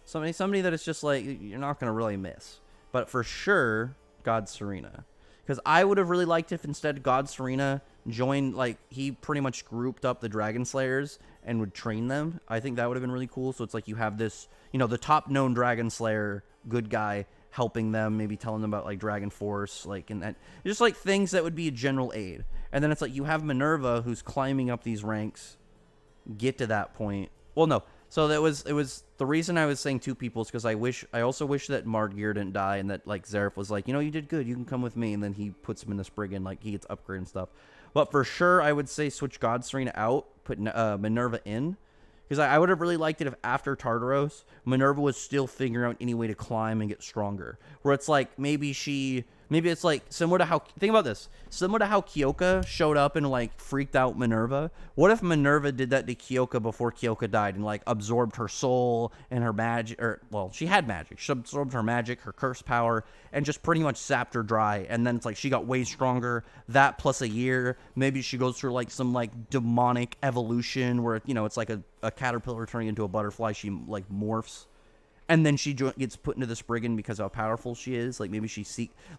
Somebody that is just like you're not gonna really miss, but for sure God Serena, because I would have really liked if instead God Serena joined, like he pretty much grouped up the Dragon Slayers and would train them. I think that would have been really cool. So it's like you have this, the top known Dragon Slayer good guy helping them, maybe telling them about like Dragon Force, like, and that just like things that would be a general aid. And then it's like you have Minerva who's climbing up these ranks, get to that point. Well, no. So it was the reason I was saying two people is because I also wish that Margear didn't die and that like Zeref was like, you did good, you can come with me, and then he puts him in the Spriggan, like he gets upgrade and stuff. But for sure, I would say switch God Serena out, put Minerva in. Because I would have really liked it if after Tartaros, Minerva was still figuring out any way to climb and get stronger. Where it's like, maybe it's like similar to how, think about this, similar to how Kyoka showed up and like freaked out Minerva. What if Minerva did that to Kyoka before Kyoka died and like absorbed her soul and her magic, she had magic. She absorbed her magic, her curse power, and just pretty much sapped her dry. And then it's like she got way stronger. That plus a year, maybe she goes through like some like demonic evolution where, it's like a caterpillar turning into a butterfly. She like morphs. And then she gets put into the Spriggan because of how powerful she is. Like, maybe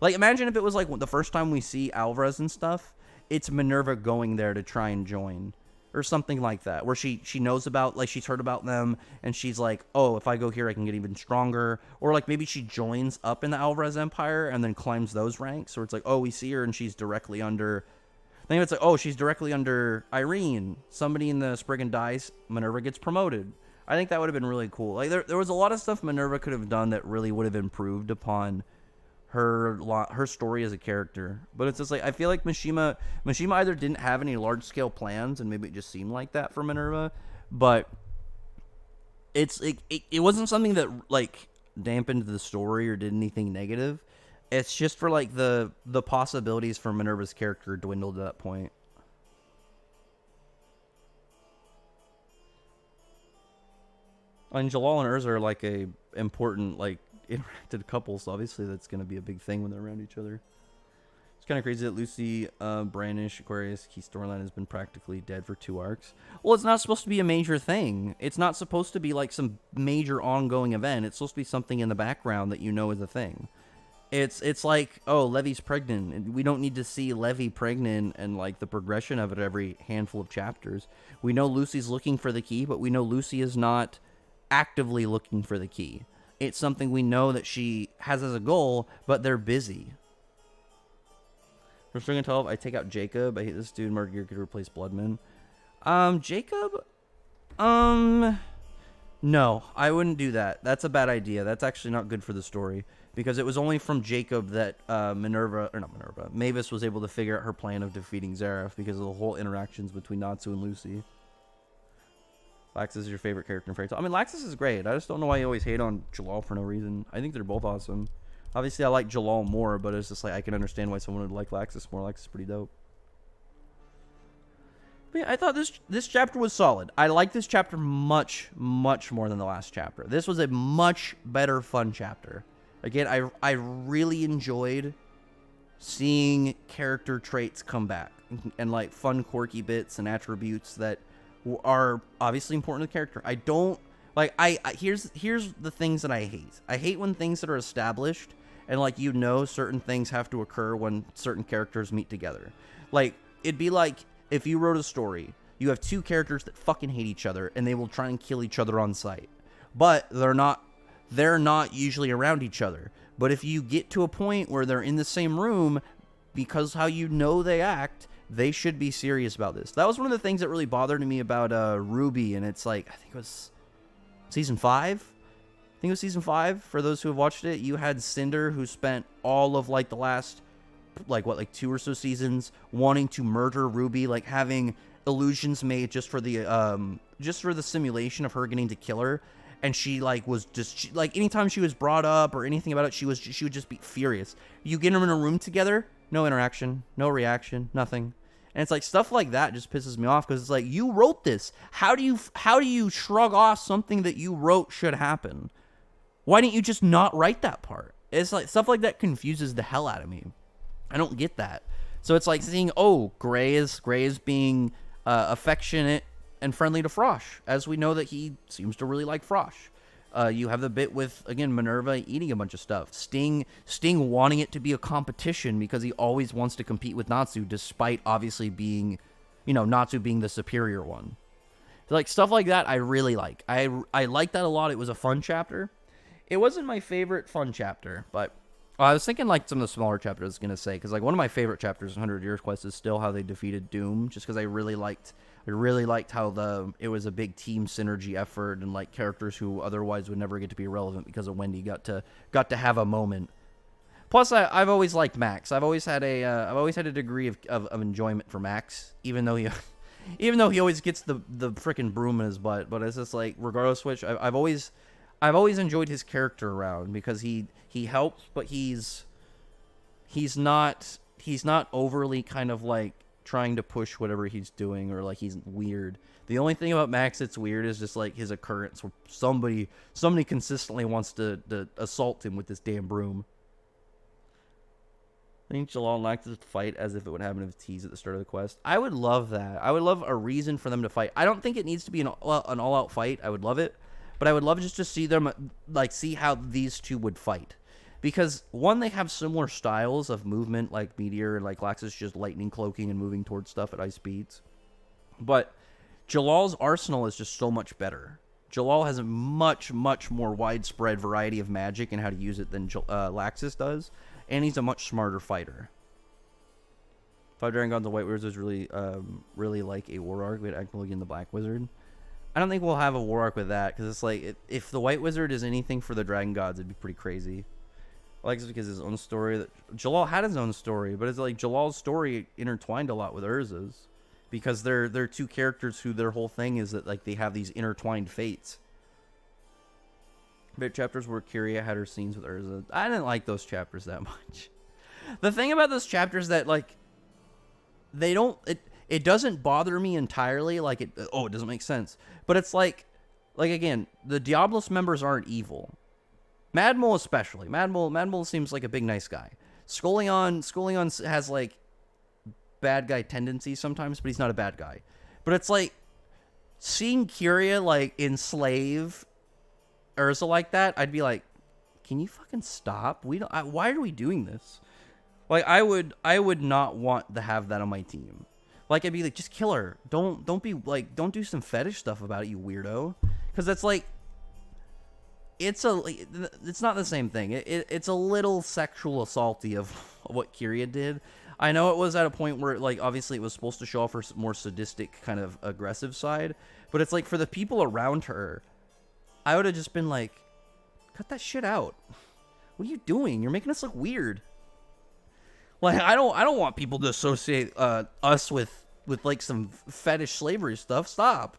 imagine if it was, like, the first time we see Alvarez and stuff, it's Minerva going there to try and join. Or something like that. Where she knows about, like, she's heard about them, and she's like, oh, if I go here, I can get even stronger. Or, like, maybe she joins up in the Alvarez Empire and then climbs those ranks. Or it's like, oh, we see her and she's directly under... Then it's like, oh, she's directly under Irene. Somebody in the Spriggan dies, Minerva gets promoted. I think that would have been really cool. Like there was a lot of stuff Minerva could have done that really would have improved upon her story as a character. But it's just like I feel like Mishima either didn't have any large scale plans, and maybe it just seemed like that for Minerva. But it wasn't something that like dampened the story or did anything negative. It's just for like the possibilities for Minerva's character dwindled at that point. And Jalal and Urza are like a important like interacted couple, so obviously that's gonna be a big thing when they're around each other. It's kind of crazy that Lucy, Brandish, Aquarius, key storyline has been practically dead for 2 arcs. Well, it's not supposed to be a major thing. It's not supposed to be like some major ongoing event. It's supposed to be something in the background that is a thing. It's like, oh, Levy's pregnant. We don't need to see Levy pregnant and like the progression of it every handful of chapters. We know Lucy's looking for the key, but we know Lucy is not actively looking for the key. It's something we know that she has as a goal, but they're busy. For Spriggan 12, I take out Jacob. I hate this dude. Margear could replace Bloodman. Jacob? No, I wouldn't do that. That's a bad idea. That's actually not good for the story. Because it was only from Jacob that Mavis was able to figure out her plan of defeating Zeref because of the whole interactions between Natsu and Lucy. Laxus is your favorite character in Fairy Tail. I mean, Laxus is great. I just don't know why you always hate on Jalal for no reason. I think they're both awesome. Obviously, I like Jalal more, but it's just like I can understand why someone would like Laxus more. Laxus is pretty dope. But yeah, I thought this chapter was solid. I like this chapter much, much more than the last chapter. This was a much better, fun chapter. Again, I really enjoyed seeing character traits come back and like fun, quirky bits and attributes that are obviously important to the character. I don't like here's the things that I hate. I hate when things that are established and like certain things have to occur when certain characters meet together. Like it'd be like if you wrote a story, you have 2 characters that fucking hate each other and they will try and kill each other on sight. But they're not usually around each other. But if you get to a point where they're in the same room, because how they act, they should be serious about this. That was one of the things that really bothered me about Ruby, and it's like, I think it was season 5? I think it was season 5. For those who have watched it, you had Cinder, who spent all of like the last, 2 or so seasons wanting to murder Ruby, like having illusions made just for the simulation of her getting to kill her. And she was just anytime she was brought up or anything about it, she would just be furious. You get them in a room together, no interaction, no reaction, nothing. And it's like stuff like that just pisses me off because it's like, you wrote this. How do you shrug off something that you wrote should happen? Why didn't you just not write that part? It's like stuff like that confuses the hell out of me. I don't get that. So it's like seeing, Gray is being affectionate and friendly to Frosh, as we know that he seems to really like Frosh. You have the bit with, again, Minerva eating a bunch of stuff. Sting wanting it to be a competition because he always wants to compete with Natsu, despite obviously being, Natsu being the superior one. Like, stuff like that I really like. I like that a lot. It was a fun chapter. It wasn't my favorite fun chapter, but I was thinking, like, some of the smaller chapters I was going to say, because, like, one of my favorite chapters in 100 Years Quest is still how they defeated Doom, just because I really liked how it was a big team synergy effort, and, like, characters who otherwise would never get to be relevant because of Wendy got to have a moment. Plus, I've always liked Max. I've always had a degree of enjoyment for Max, even though he always gets the frickin' broom in his butt. But it's just like, regardless of which, I've always enjoyed his character around, because he helps, but he's not overly kind of like trying to push whatever he's doing, or like he's weird. The only thing about Max that's weird is just like his occurrence where somebody consistently wants to assault him with this damn broom. I think Jalal and Laxus fight as if it would happen if teased at the start of the quest. I would love that. I would love a reason for them to fight. I don't think it needs to be an all-out fight. I would love it. But I would love just to see them, like, see how these two would fight. Because, one, they have similar styles of movement, like Meteor and like Laxus just lightning cloaking and moving towards stuff at high speeds. But Jalal's arsenal is just so much better. Jalal has a much, much more widespread variety of magic and how to use it than Laxus does. And he's a much smarter fighter. Five Dragon Gods and White Wizards is really like a war arc with Agnologian and the Black Wizard. I don't think we'll have a war arc with that, because it's like, if the White Wizard is anything for the Dragon Gods, it'd be pretty crazy. I like it because his own story. Jalal had his own story, but it's like Jalal's story intertwined a lot with Urza's, because they're two characters who their whole thing is that, like, they have these intertwined fates. Bit chapters where Kyria had her scenes with Urza. I didn't like those chapters that much. The thing about those chapters that, like, they don't... It doesn't bother me entirely. Like, it doesn't make sense. But it's like again, the Diablos members aren't evil. Mad Mole especially. Mad Mole seems like a big nice guy. Scullion has, like, bad guy tendencies sometimes, but he's not a bad guy. But it's like, seeing Kyria, like, enslave Urza like that, I'd be like, can you fucking stop? Why are we doing this? Like, I would not want to have that on my team. Like, I'd be like, just kill her. Don't be like, don't do some fetish stuff about it, you weirdo. Because that's like, it's not the same thing. It's a little sexual assaulty of what Kyria did. I know it was at a point where, like, obviously it was supposed to show off her more sadistic, kind of aggressive side. But it's like, for the people around her, I would have just been like, cut that shit out. What are you doing? You're making us look weird. Like, I don't want people to associate us with like some fetish slavery stuff. Stop.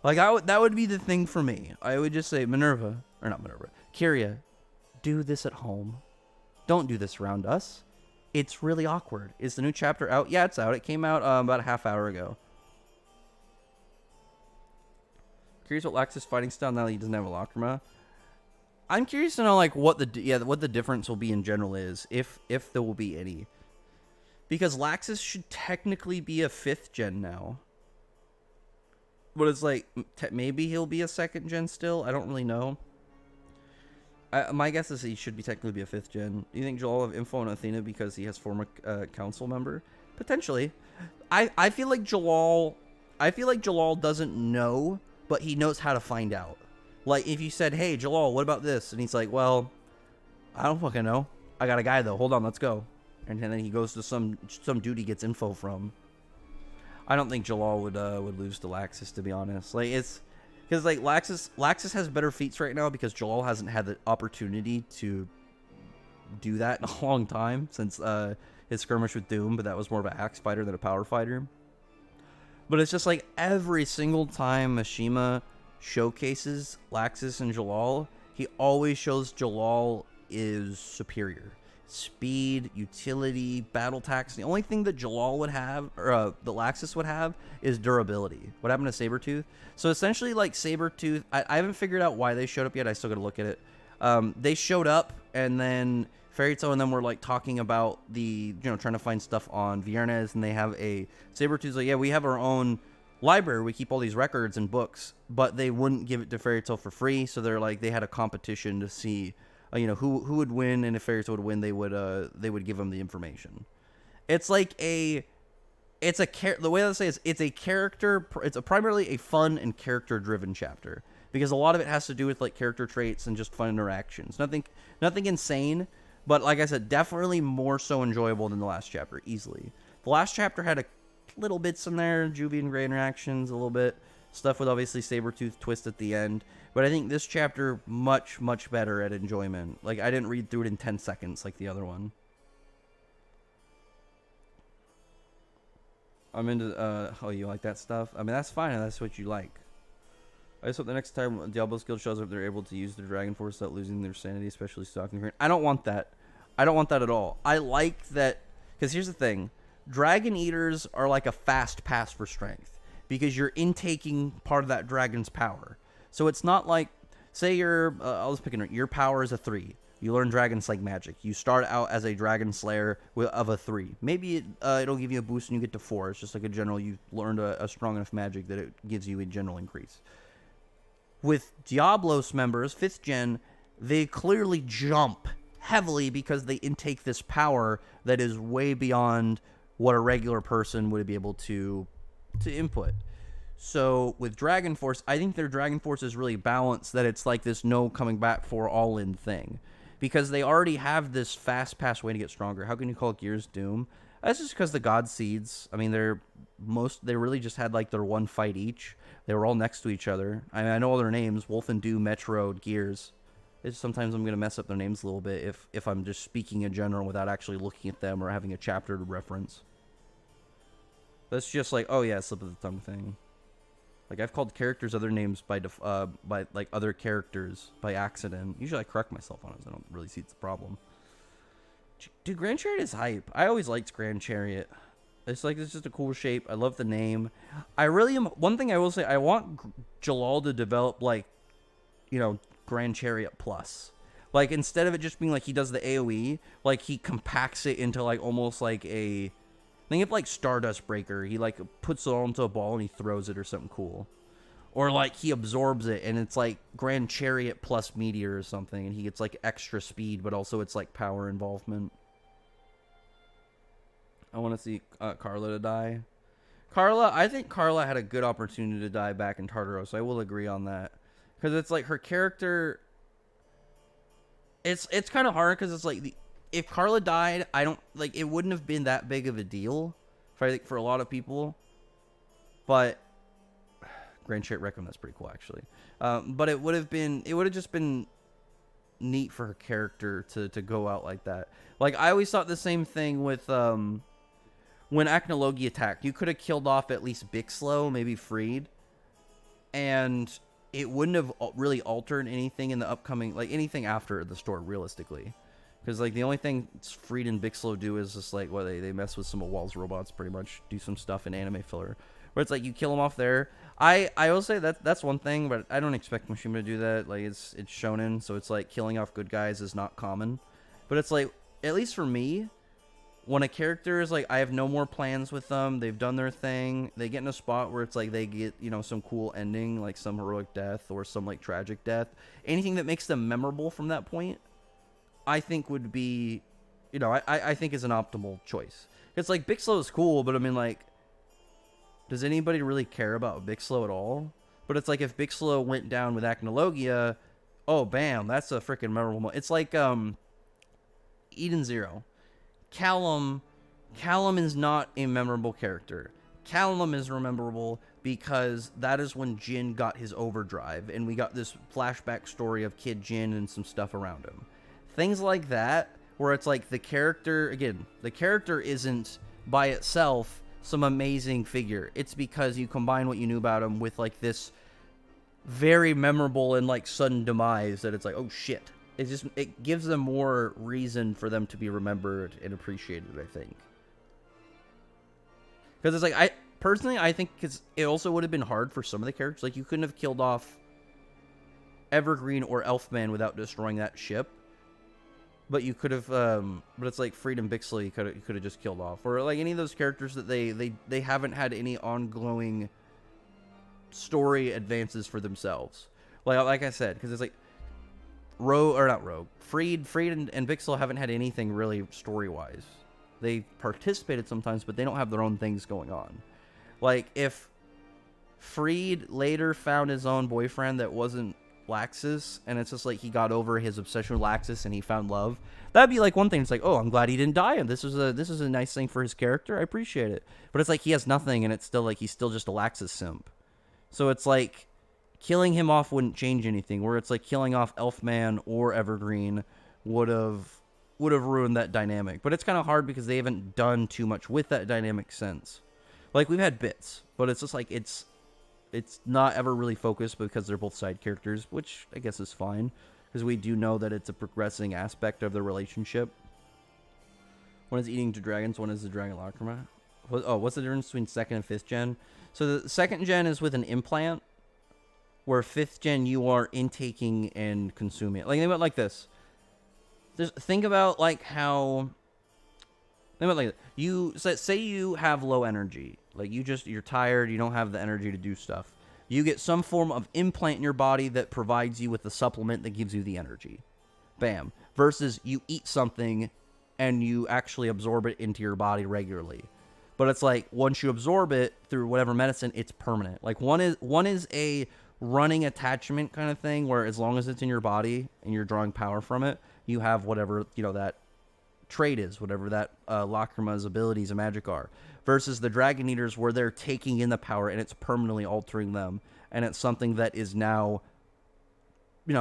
Like, that would be the thing for me. I would just say, Kyria, do this at home. Don't do this around us. It's really awkward. Is the new chapter out? Yeah, it's out. It came out about a half hour ago. Curious what Laxus fighting style now that he doesn't have a Lacrima. I'm curious to know, like, what the difference will be in general is, if there will be any. Because Laxus should technically be a 5th gen now. But it's like, maybe he'll be a 2nd gen still? I don't really know. My guess is he should technically be a 5th gen. Do you think Joel will have info on Athena because he has former council member? Potentially. I feel like Jalal doesn't know, but he knows how to find out. Like, if you said, hey, Jalal, what about this? And he's like, well, I don't fucking know. I got a guy, though. Hold on, let's go. And then he goes to some dude he gets info from. I don't think Jalal would lose to Laxus, to be honest. Like, it's... Because, like, Laxus has better feats right now because Jalal hasn't had the opportunity to do that in a long time since his skirmish with Doom, but that was more of an axe fighter than a power fighter. But it's just like every single time Mishima showcases Laxus and Jalal, he always shows Jalal is superior. speed, utility, battle tax. The only thing that Jalal would have, or the Laxus would have, is durability. What happened to Sabretooth? So essentially, like, Sabretooth, I haven't figured out why they showed up yet. I still gotta look at it. They showed up, and then Fairy Tail and them were, like, talking about trying to find stuff on Viernes, and they have a... Sabretooth's like, yeah, we have our own library. We keep all these records and books, but they wouldn't give it to Fairy Tail for free, so they're like, they had a competition to see... who would win, and if Fairy Tail would win, they would give them the information. It's like the way I say is it's a character. It's primarily a fun and character driven chapter because a lot of it has to do with like character traits and just fun interactions. Nothing insane, but like I said, definitely more so enjoyable than the last chapter easily. The last chapter had a little bits in there, Juvie and Gray interactions, a little bit stuff with obviously Sabretooth twist at the end. But I think this chapter much, much better at enjoyment. Like, I didn't read through it in 10 seconds like the other one. I'm into, oh, you like that stuff? I mean, that's fine if that's what you like. I just hope the next time Diablo's Guild shows up, they're able to use their Dragon Force without losing their sanity, especially stalking. I don't want that. I don't want that at all. I like that, because here's the thing. Dragon Eaters are like a fast pass for strength, because you're intaking part of that dragon's power. So it's not like, say I'll just pick your power is a 3. You learn Dragon Slay magic. You start out as a Dragon Slayer of a 3. Maybe it'll give you a boost and you get to 4. It's just like a general, you learned a strong enough magic that it gives you a general increase. With Diablos members, 5th gen, they clearly jump heavily because they intake this power that is way beyond what a regular person would be able to input. So with Dragon Force, I think their Dragon Force is really balanced, that it's like this no coming back for all-in thing. Because they already have this fast-pass way to get stronger. How can you call Gears Doom? That's just because the God Seeds, I mean, they really just had like their one fight each. They were all next to each other. I know all their names, Wolf and Doom, Metro, Gears. Sometimes I'm going to mess up their names a little bit if I'm just speaking in general without actually looking at them or having a chapter to reference. That's just like, oh yeah, slip of the tongue thing. Like, I've called characters other names by like other characters by accident. Usually I correct myself on it, so I don't really see it's a problem. Dude, Grand Chariot is hype. I always liked Grand Chariot. It's just a cool shape. I love the name. I really am. One thing I will say, I want Jalal to develop, like, Grand Chariot Plus. Like, instead of it just being like he does the AoE, like, he compacts it into, like, almost like a... Think of like Stardust Breaker. He like puts it onto a ball and he throws it or something cool. Or like he absorbs it and it's like Grand Chariot plus Meteor or something. And he gets like extra speed, but also it's like power involvement. I want to see Carla to die. I think Carla had a good opportunity to die back in Tartaros. I will agree on that. Because it's like her character... It's kind of hard because it's like... If Carla died, I don't like it wouldn't have been that big of a deal for a lot of people. But Grand Chariot Requiem, that's pretty cool actually. But it would have just been neat for her character to go out like that. Like I always thought the same thing with when Acnologi attacked. You could have killed off at least Bixlow, maybe Freed, and it wouldn't have really altered anything in the upcoming, like anything after the story realistically. Because, like, the only thing Freed and Bixlow do is just, like, they mess with some of Wall's robots, pretty much. Do some stuff in anime filler. Where it's, like, you kill them off there. I will say that's one thing, but I don't expect Mishima to do that. Like, it's shonen, so it's, like, killing off good guys is not common. But it's, like, at least for me, when a character is, like, I have no more plans with them, they've done their thing, they get in a spot where it's, like, they get, some cool ending, like some heroic death or some, like, tragic death. Anything that makes them memorable from that point, I think would be, I think is an optimal choice. It's like Bixlow is cool, but I mean, like, does anybody really care about Bixlow at all? But it's like if Bixlow went down with Acnologia, oh bam, that's a freaking memorable moment. It's like Eden Zero. Callum is not a memorable character. Callum is memorable because that is when Jin got his overdrive, and we got this flashback story of Kid Jin and some stuff around him. Things like that, where it's like the character isn't by itself some amazing figure. It's because you combine what you knew about him with like this very memorable and like sudden demise that it's like, oh shit. it gives them more reason for them to be remembered and appreciated, I think. Because it's like, I think because it also would have been hard for some of the characters. Like, you couldn't have killed off Evergreen or Elfman without destroying that ship. But you could have, but it's like Freedom Bixley you could have just killed off. Or like any of those characters that they haven't had any ongoing story advances for themselves. Like I said, because it's like, Freed and Bixel haven't had anything really story-wise. They participated sometimes, but they don't have their own things going on. Like, if Freed later found his own boyfriend that wasn't Laxus, and it's just like he got over his obsession with Laxus and he found love, that'd be like one thing. It's like, oh, I'm glad he didn't die, and this is a nice thing for his character. I appreciate it. But it's like he has nothing, and it's still like he's still just a Laxus simp. So it's like killing him off wouldn't change anything. Where it's like killing off Elfman or Evergreen would have ruined that dynamic. But it's kind of hard because they haven't done too much with that dynamic since. Like, we've had bits, but it's just like it's not ever really focused because they're both side characters, which I guess is fine, because we do know that it's a progressing aspect of the relationship. One is eating to dragons, one is the Dragon Lacrima. What's the difference between 2nd and 5th gen? So the 2nd gen is with an implant, where 5th gen you are intaking and consuming it. Like, think about it like this. Think about like how... Think about like this. You say you have low energy. Like, you're tired, you don't have the energy to do stuff. You get some form of implant in your body that provides you with the supplement that gives you the energy. Bam. Versus you eat something and you actually absorb it into your body regularly. But it's like, once you absorb it through whatever medicine, it's permanent. Like, one is a running attachment kind of thing, where as long as it's in your body and you're drawing power from it, you have whatever, that trait is, whatever that Lacrima's abilities and magic are. Versus the Dragon Eaters, where they're taking in the power and it's permanently altering them, and it's something that is now,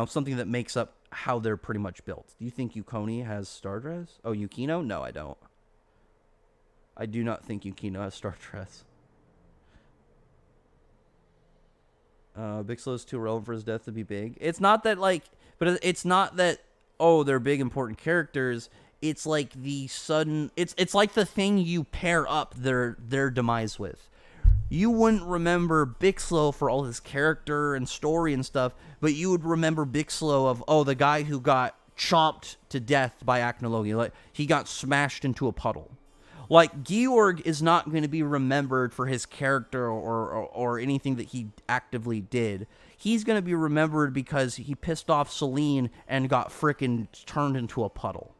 something that makes up how they're pretty much built. Do you think Yukoni has Stardress? Oh, Yukino? No, I don't. I do not think Yukino has Stardress. Bixlo is too relevant for his death to be big. It's not that, but it's not that, oh, they're big, important characters. It's like the sudden... It's like the thing you pair up their demise with. You wouldn't remember Bixlo for all his character and story and stuff, but you would remember Bixlo of, oh, the guy who got chomped to death by Acnologi. Like, he got smashed into a puddle. Like, Georg is not going to be remembered for his character or anything that he actively did. He's going to be remembered because he pissed off Celine and got frickin' turned into a puddle.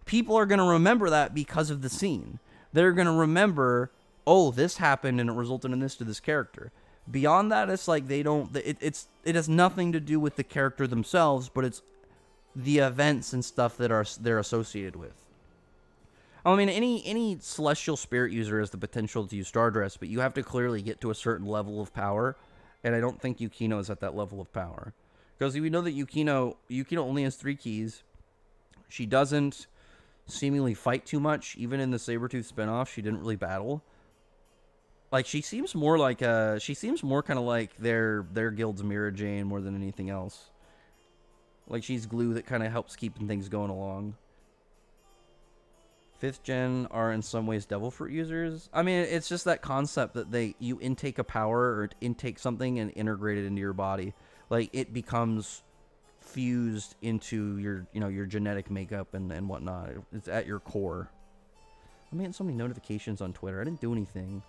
People are going to remember that because of the scene. They're going to remember, oh, this happened and it resulted in this to this character. Beyond that, it's like they don't... It has nothing to do with the character themselves, but it's the events and stuff that they're associated with. I mean, any celestial spirit user has the potential to use Stardress, but you have to clearly get to a certain level of power, and I don't think Yukino is at that level of power. Because we know that Yukino only has 3 keys. She doesn't seemingly fight too much. Even in the Sabretooth spinoff, she didn't really battle. Like, she seems more kind of like their guild's Mira Jane more than anything else. Like, she's glue that kind of helps keeping things going along. 5th gen are in some ways devil fruit users. I mean, it's just that concept that you intake a power or intake something and integrate it into your body. Like, it becomes fused into your genetic makeup and whatnot. It's at your core. I'm getting so many notifications on Twitter. I didn't do anything.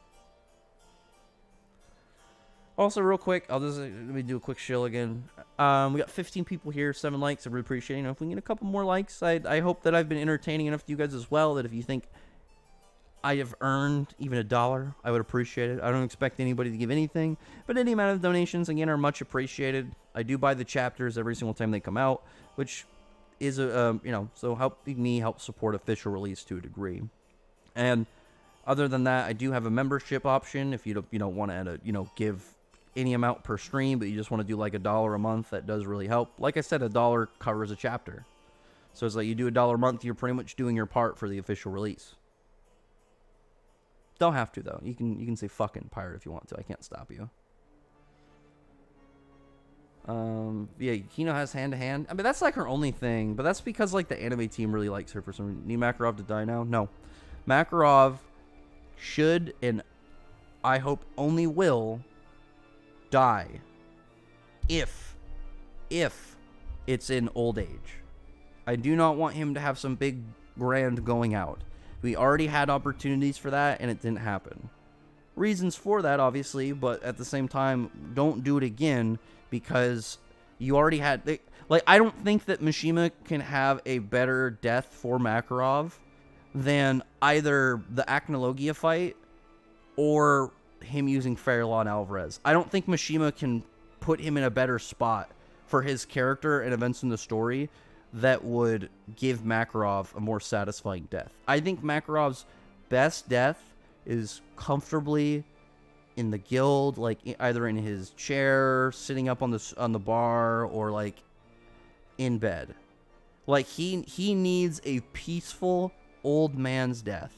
Also, real quick, let me do a quick shill again. We got 15 people here, 7 likes. I really appreciate it. If we can get a couple more likes, I hope that I've been entertaining enough to you guys as well, that if you think I have earned even $1, I would appreciate it. I don't expect anybody to give anything, but any amount of donations, again, are much appreciated. I do buy the chapters every single time they come out, which is, so helping me help support official release to a degree. And other than that, I do have a membership option if you don't want to, give any amount per stream, but you just want to do like $1 a month. That does really help. Like I said, $1 covers a chapter. So it's like you do $1 a month, you're pretty much doing your part for the official release. Don't have to, though. You can say fucking pirate if you want to. I can't stop you. Yeah, Kino has hand-to-hand. I mean, that's like her only thing, but that's because like the anime team really likes her for some reason. Need Makarov to die now? No. Makarov should, and I hope only will, die if it's in old age. I do not want him to have some big grand going out. We already had opportunities for that, and it didn't happen. Reasons for that, obviously, but at the same time, don't do it again, because you already had... Like, I don't think that Mishima can have a better death for Makarov than either the Acnologia fight or him using Fairlawn Alvarez. I don't think Mishima can put him in a better spot for his character and events in the story that would give Makarov a more satisfying death. I think Makarov's best death is comfortably in the guild, like either in his chair, sitting up on the bar, or like in bed. Like he needs a peaceful old man's death.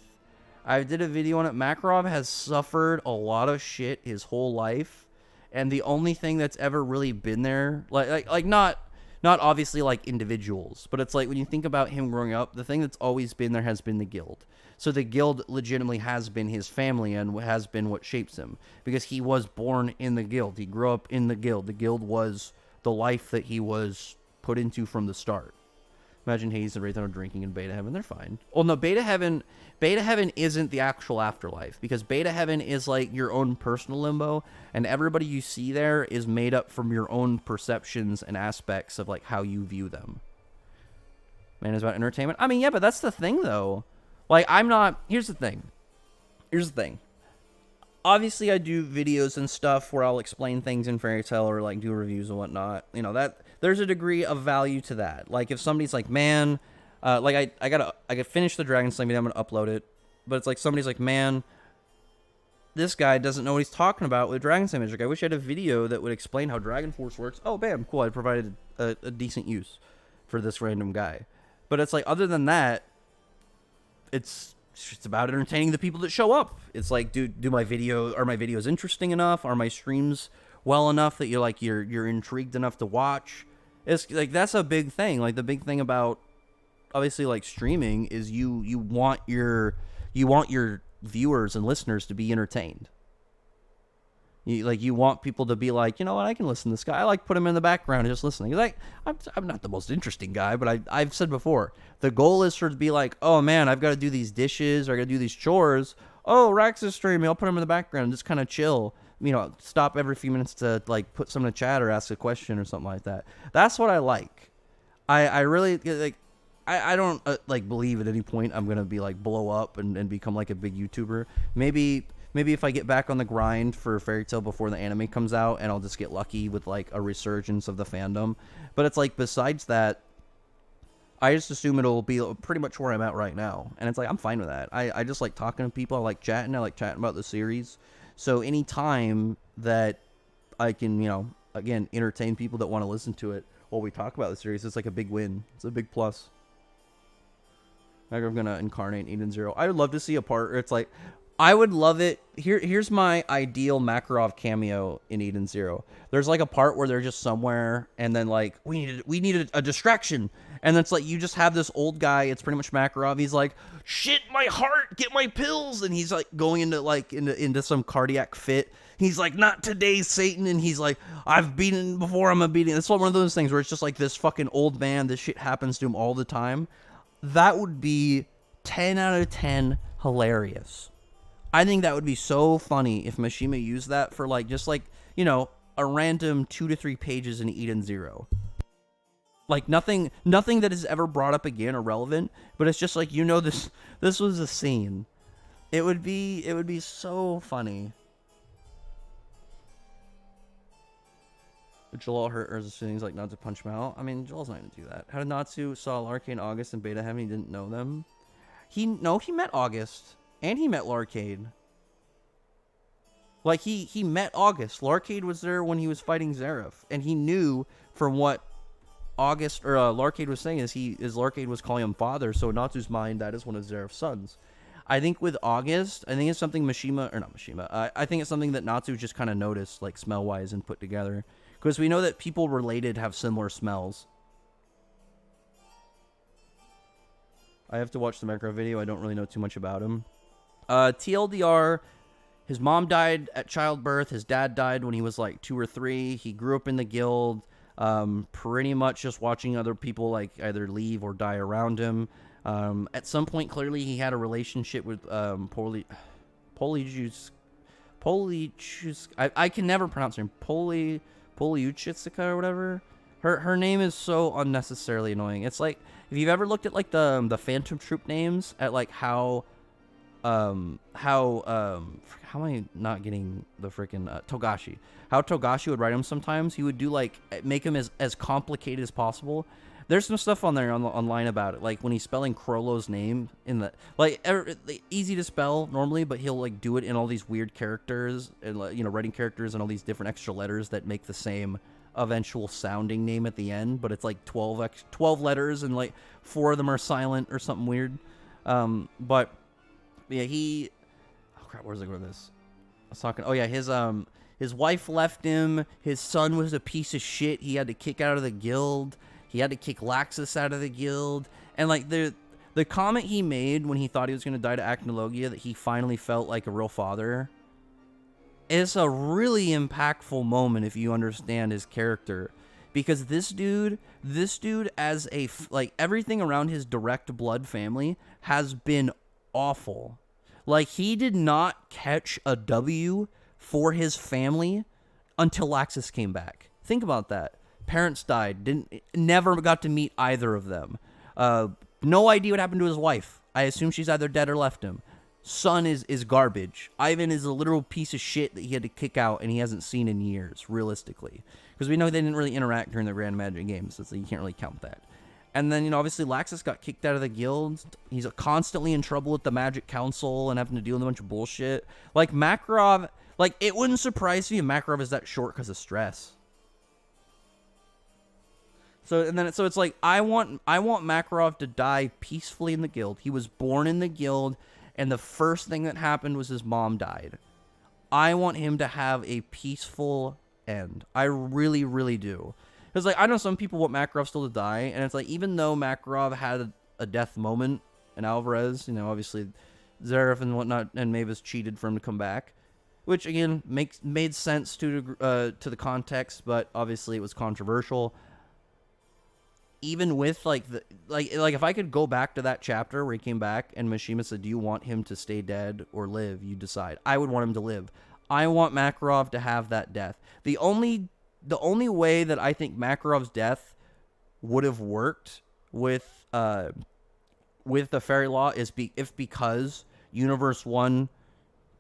I did a video on it. Makarov has suffered a lot of shit his whole life, and the only thing that's ever really been there, like not obviously like individuals, but it's like when you think about him growing up, the thing that's always been there has been the guild. So the guild legitimately has been his family and has been what shapes him, because he was born in the guild. He grew up in the guild. The guild was the life that he was put into from the start. Imagine Hades and Raytheon are drinking in Beta Heaven. They're fine. Well, no, Beta Heaven isn't the actual afterlife, because Beta Heaven is like your own personal limbo, and everybody you see there is made up from your own perceptions and aspects of like how you view them. Man, it's about entertainment. I mean, yeah, but that's the thing, though. Like, I'm not... Here's the thing. Obviously, I do videos and stuff where I'll explain things in Fairy Tail or, like, do reviews and whatnot. You know, that... There's a degree of value to that. Like, if somebody's like, man... like, I gotta finish the Dragon Slayer video, I'm gonna upload it. But it's like, somebody's like, man... This guy doesn't know what he's talking about with Dragon Slayer Magic. I wish I had a video that would explain how Dragon Force works. Oh, bam, cool. I provided a decent use for this random guy. But it's like, other than that... It's about entertaining the people that show up. It's like, are my videos interesting enough? Are my streams well enough that you're intrigued enough to watch? It's like, that's a big thing. Like, the big thing about obviously like streaming is you want your viewers and listeners to be entertained. You want people to be like, you know what, I can listen to this guy. I like put him in the background and just listening. Like, I'm not the most interesting guy, but I've said before, the goal is for it to be like, oh man, I've got to do these dishes, or I got to do these chores. Oh, Rax is streaming. I'll put him in the background and just kind of chill. You know, stop every few minutes to like put someone in the chat or ask a question or something like that. That's what I like. I really like. I don't like believe at any point I'm gonna be like blow up and become like a big YouTuber. Maybe if I get back on the grind for Fairy Tail before the anime comes out, and I'll just get lucky with like a resurgence of the fandom. But it's like, besides that, I just assume it'll be pretty much where I'm at right now. And it's like, I'm fine with that. I just like talking to people. I like chatting about the series. So any time that I can, you know, again, entertain people that want to listen to it while we talk about the series, it's like a big win. It's a big plus. I'm gonna incarnate Eden Zero. I would love to see a part where it's like, I would love it. Here's my ideal Makarov cameo in Eden Zero. There's like a part where they're just somewhere, and then like we needed a distraction, and it's like you just have this old guy. It's pretty much Makarov. He's like, shit, my heart, get my pills, and he's like going into some cardiac fit. He's like, not today, Satan, and he's like, I've beaten before. I'm a beating. It's one of those things where it's just like this fucking old man. This shit happens to him all the time. That would be 10 out of 10 hilarious. I think that would be so funny if Mishima used that for like, just like, you know, a random 2 to 3 pages in Eden Zero. Like nothing that is ever brought up again or relevant, but it's just like, you know, this was a scene. It would be so funny. Jalal hurt Urza's feelings like not to punch him out. I mean, Jalal's not gonna do that. How did Natsu saw Larkade and August and Beta Heaven? He didn't know them. He met August. And he met Larkade. Like, he met August. Larkade was there when he was fighting Zeref. And he knew from what August, or Larkade was saying, is Larkade was calling him father. So in Natsu's mind, that is one of Zeref's sons. I think with August, I think it's something I think it's something that Natsu just kind of noticed, like, smell-wise and put together. Because we know that people related have similar smells. I have to watch the Makarov video. I don't really know too much about him. TLDR, his mom died at childbirth. His dad died when he was like 2 or 3. He grew up in the guild, pretty much just watching other people like either leave or die around him. At some point, clearly, he had a relationship with I can never pronounce her name. Poliuchitsika or whatever. Her name is so unnecessarily annoying. It's like, if you've ever looked at like the Phantom Troop names, at like how am I not getting the freaking Togashi? How Togashi would write him sometimes. He would do like make him as complicated as possible. There's some stuff on there online about it, like when he's spelling Chrollo's name in the easy to spell normally, but he'll like do it in all these weird characters and writing characters and all these different extra letters that make the same eventual sounding name at the end, but it's like 12 letters and like 4 of them are silent or something weird. But yeah, oh crap, where's I going with this? I was talking. Oh yeah, his wife left him. His son was a piece of shit. He had to kick out of the guild. He had to kick Laxus out of the guild. And like the comment he made when he thought he was going to die to Acnologia, that he finally felt like a real father, is a really impactful moment if you understand his character. Because this dude as a like everything around his direct blood family has been awful. Like, he did not catch a W for his family until Laxus came back. Think about that. Parents died. Never got to meet either of them. No idea what happened to his wife. I assume she's either dead or left him. Son is garbage. Ivan is a literal piece of shit that he had to kick out and he hasn't seen in years, realistically. Because we know they didn't really interact during the Grand Magic Games, so you can't really count that. And then, obviously Laxus got kicked out of the guild. He's constantly in trouble with the Magic Council and having to deal with a bunch of bullshit. Like, Makarov, like, it wouldn't surprise me if Makarov is that short because of stress. So it's like, I want Makarov to die peacefully in the guild. He was born in the guild, and the first thing that happened was his mom died. I want him to have a peaceful end. I really, really do. Because, like, I know some people want Makarov still to die, and it's like, even though Makarov had a death moment in Alvarez, obviously Zverev and whatnot and Mavis cheated for him to come back, which, again, made sense to the context, but obviously it was controversial. Even with, like, if I could go back to that chapter where he came back and Mishima said, do you want him to stay dead or live? You decide. I would want him to live. I want Makarov to have that death. The only way that I think Makarov's death would have worked with the Fairy Law is because Universe 1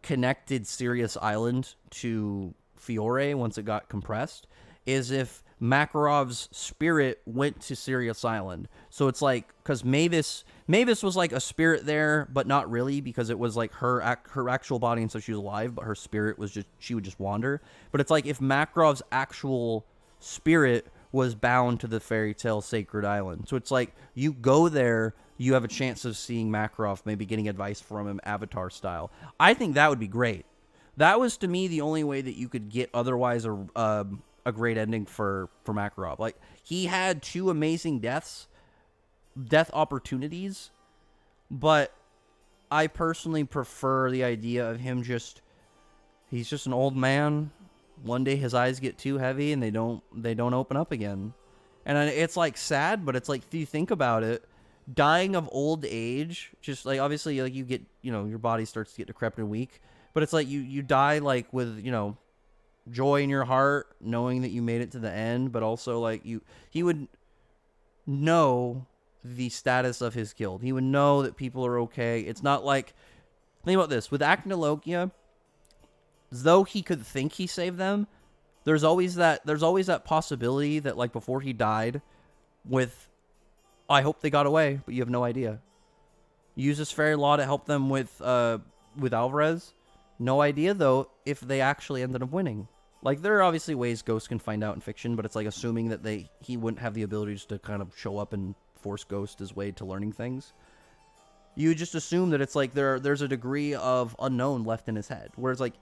connected Sirius Island to Fiore once it got compressed, is if Makarov's spirit went to Sirius Island. So it's like, because Mavis was like a spirit there, but not really, because it was like her actual body, and so she was alive, but her spirit was she would just wander. But it's like if Makarov's actual spirit was bound to the Fairy Tale Sacred Island. So it's like, you go there, you have a chance of seeing Makarov, maybe getting advice from him, Avatar style. I think that would be great. That was, to me, the only way that you could get otherwise a great ending for Makarov. Like, he had 2 amazing death opportunities, but I personally prefer the idea of him he's just an old man. One day his eyes get too heavy and they don't open up again. And it's like sad, but it's like, if you think about it, dying of old age, just like, obviously, like, you get, your body starts to get decrepit and weak, but it's like you die like with, joy in your heart, knowing that you made it to the end, but also like he would know the status of his guild. He would know that people are okay. It's not like, think about this, with Acnologia, though he could think he saved them, there's always that possibility that, like, before he died, I hope they got away, but you have no idea. Use this Fairy Law to help them with Alvarez. No idea, though, if they actually ended up winning. Like, there are obviously ways Ghost can find out in fiction, but it's like assuming that he wouldn't have the ability just to kind of show up and force Ghost his way to learning things. You just assume that it's like there's a degree of unknown left in his head. Whereas, like,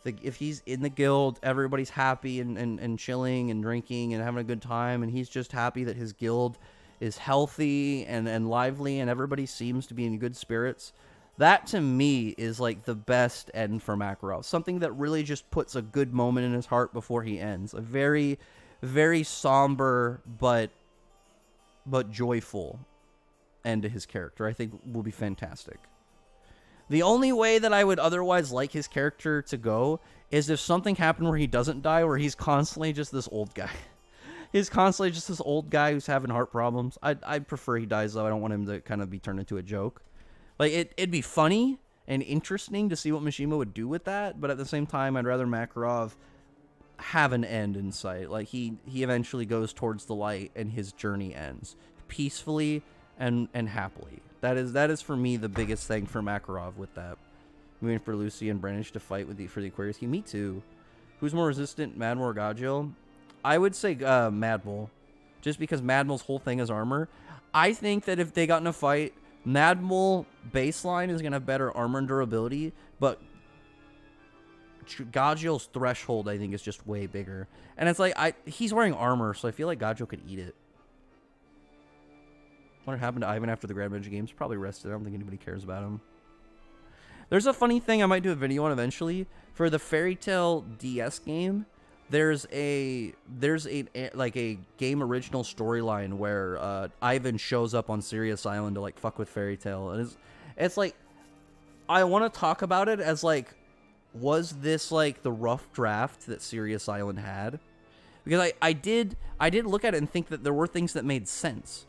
if he's in the guild, everybody's happy and chilling and drinking and having a good time, and he's just happy that his guild is healthy and lively and everybody seems to be in good spirits. That to me is like the best end for Makarov. Something that really just puts a good moment in his heart before he ends. A very, very somber but joyful end to his character, I think will be fantastic. The only way that I would otherwise like his character to go is if something happened where he doesn't die, where he's constantly just this old guy. He's constantly just this old guy who's having heart problems. I'd prefer he dies, though. I don't want him to kind of be turned into a joke. Like, it'd be funny and interesting to see what Mishima would do with that, but at the same time, I'd rather Makarov have an end in sight. Like, he eventually goes towards the light, and his journey ends peacefully and happily. That is for me the biggest thing for Makarov with that. Moving for Lucy and Brandish to fight for the Aquarius Key. Me too. Who's more resistant, Madmol or Gajeel? I would say Madmol, just because Madmol's whole thing is armor. I think that if they got in a fight, Madmol baseline is going to have better armor and durability, but Gajeel's threshold, I think, is just way bigger. And it's like, he's wearing armor, so I feel like Gajeel could eat it. What happened to Ivan after the Grand Magic Games? Probably rested. I don't think anybody cares about him. There's a funny thing I might do a video on eventually. For the Fairy Tail DS game, there's a game original storyline where Ivan shows up on Sirius Island to like fuck with Fairy Tail, and it's like, I want to talk about it as like, was this like the rough draft that Sirius Island had? Because I did look at it and think that there were things that made sense,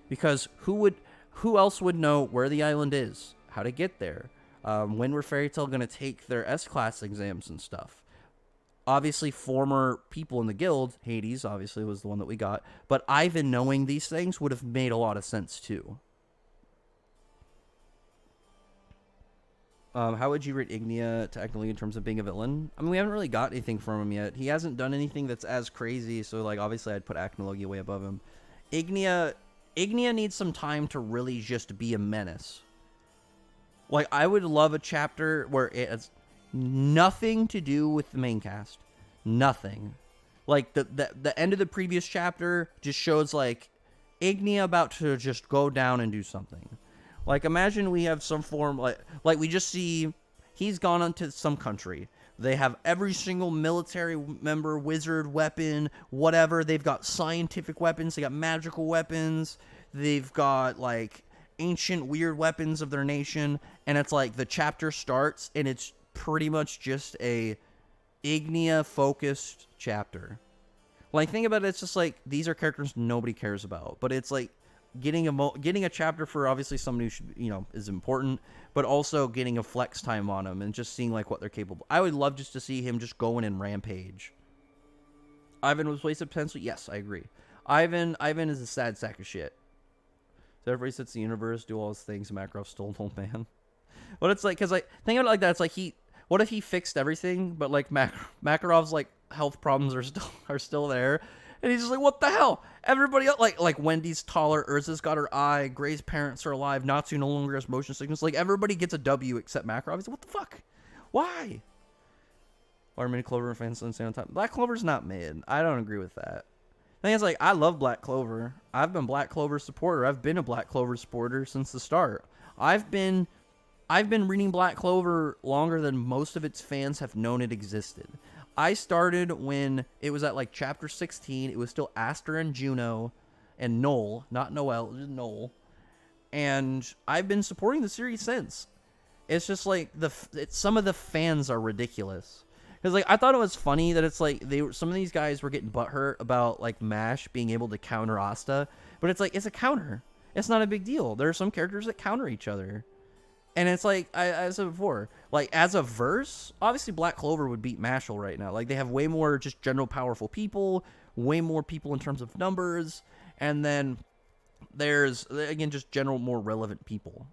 because who else would know where the island is, how to get there, when were Fairy Tail going to take their S-Class exams and stuff. Obviously, former people in the guild, Hades obviously was the one that we got, but Ivan knowing these things would have made a lot of sense too. How would you rate Ignia technically in terms of being a villain? I mean, we haven't really got anything from him yet. He hasn't done anything that's as crazy, so like obviously I'd put Acnologia way above him. Ignia needs some time to really just be a menace. Like, I would love a chapter where it's nothing to do with the main cast. Nothing. Like, the end of the previous chapter just shows, like, Ignia about to just go down and do something. Like, imagine we have some form, like we just see he's gone into some country. They have every single military member, wizard, weapon, whatever. They've got scientific weapons. They got magical weapons. They've got, like, ancient weird weapons of their nation. And it's like the chapter starts and it's pretty much just a Ignia-focused chapter. Like, think about it. It's just like, these are characters nobody cares about. But it's like getting a chapter for obviously somebody who should, you know, is important, but also getting a flex time on them and just seeing like what they're capable. I would love just to see him just going in rampage. Ivan was wasted potential. Yes, I agree. Ivan is a sad sack of shit. So everybody sits in the universe, do all his things, and Makarov stole an old man. But it's like, because like, think about it like that. It's like what if he fixed everything, but like Makarov's like health problems are still there, and he's just like, what the hell? Everybody else, like Wendy's taller, Urza's got her eye, Gray's parents are alive, Natsu no longer has motion sickness. Like, everybody gets a W except Makarov. He's like, what the fuck? Why? Why are many Clover fans on time? Black Clover's not mid. I don't agree with that. I think it's like, I love Black Clover. I've been Black Clover supporter. I've been a Black Clover supporter since the start. I've been reading Black Clover longer than most of its fans have known it existed. I started when it was at like chapter 16. It was still Aster and Juno and Noel, not Noel, just Noel. And I've been supporting the series since. It's just like some of the fans are ridiculous. Because like, I thought it was funny that it's like some of these guys were getting butthurt about like MASH being able to counter Asta, but it's like, it's a counter. It's not a big deal. There are some characters that counter each other. And it's like, I said before, like, as a verse, obviously Black Clover would beat Mashal right now. Like, they have way more just general powerful people, way more people in terms of numbers, and then there's, again, just general more relevant people.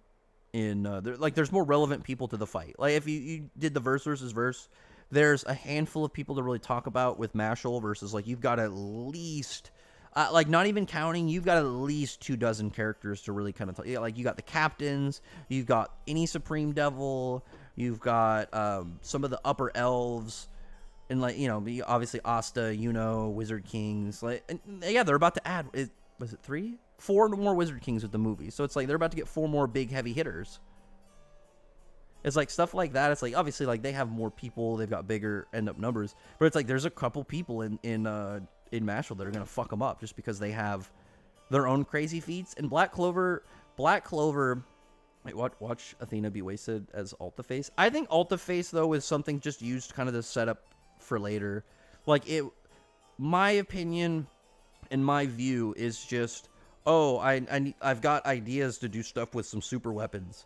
There's more relevant people to the fight. Like, if you did the verse versus verse, there's a handful of people to really talk about with Mashal versus, like, you've got at least... like, not even counting, you've got at least 24 characters to really kind of... like, you got the captains, you've got any Supreme Devil, You've got some of the upper elves, and like obviously Asta, Wizard Kings. Like, and, yeah, they're about to add. Was it 3, 4 more Wizard Kings with the movie? So it's like they're about to get 4 more big heavy hitters. It's like stuff like that. It's like obviously like they have more people, they've got bigger end up numbers, but it's like there's a couple people in Mashal that are gonna fuck them up just because they have their own crazy feats. And Black Clover. Wait, watch Athena be wasted as Altaface. I think Altaface though is something just used kind of to set up for later. Like my opinion and my view is just, oh, I've got ideas to do stuff with some super weapons.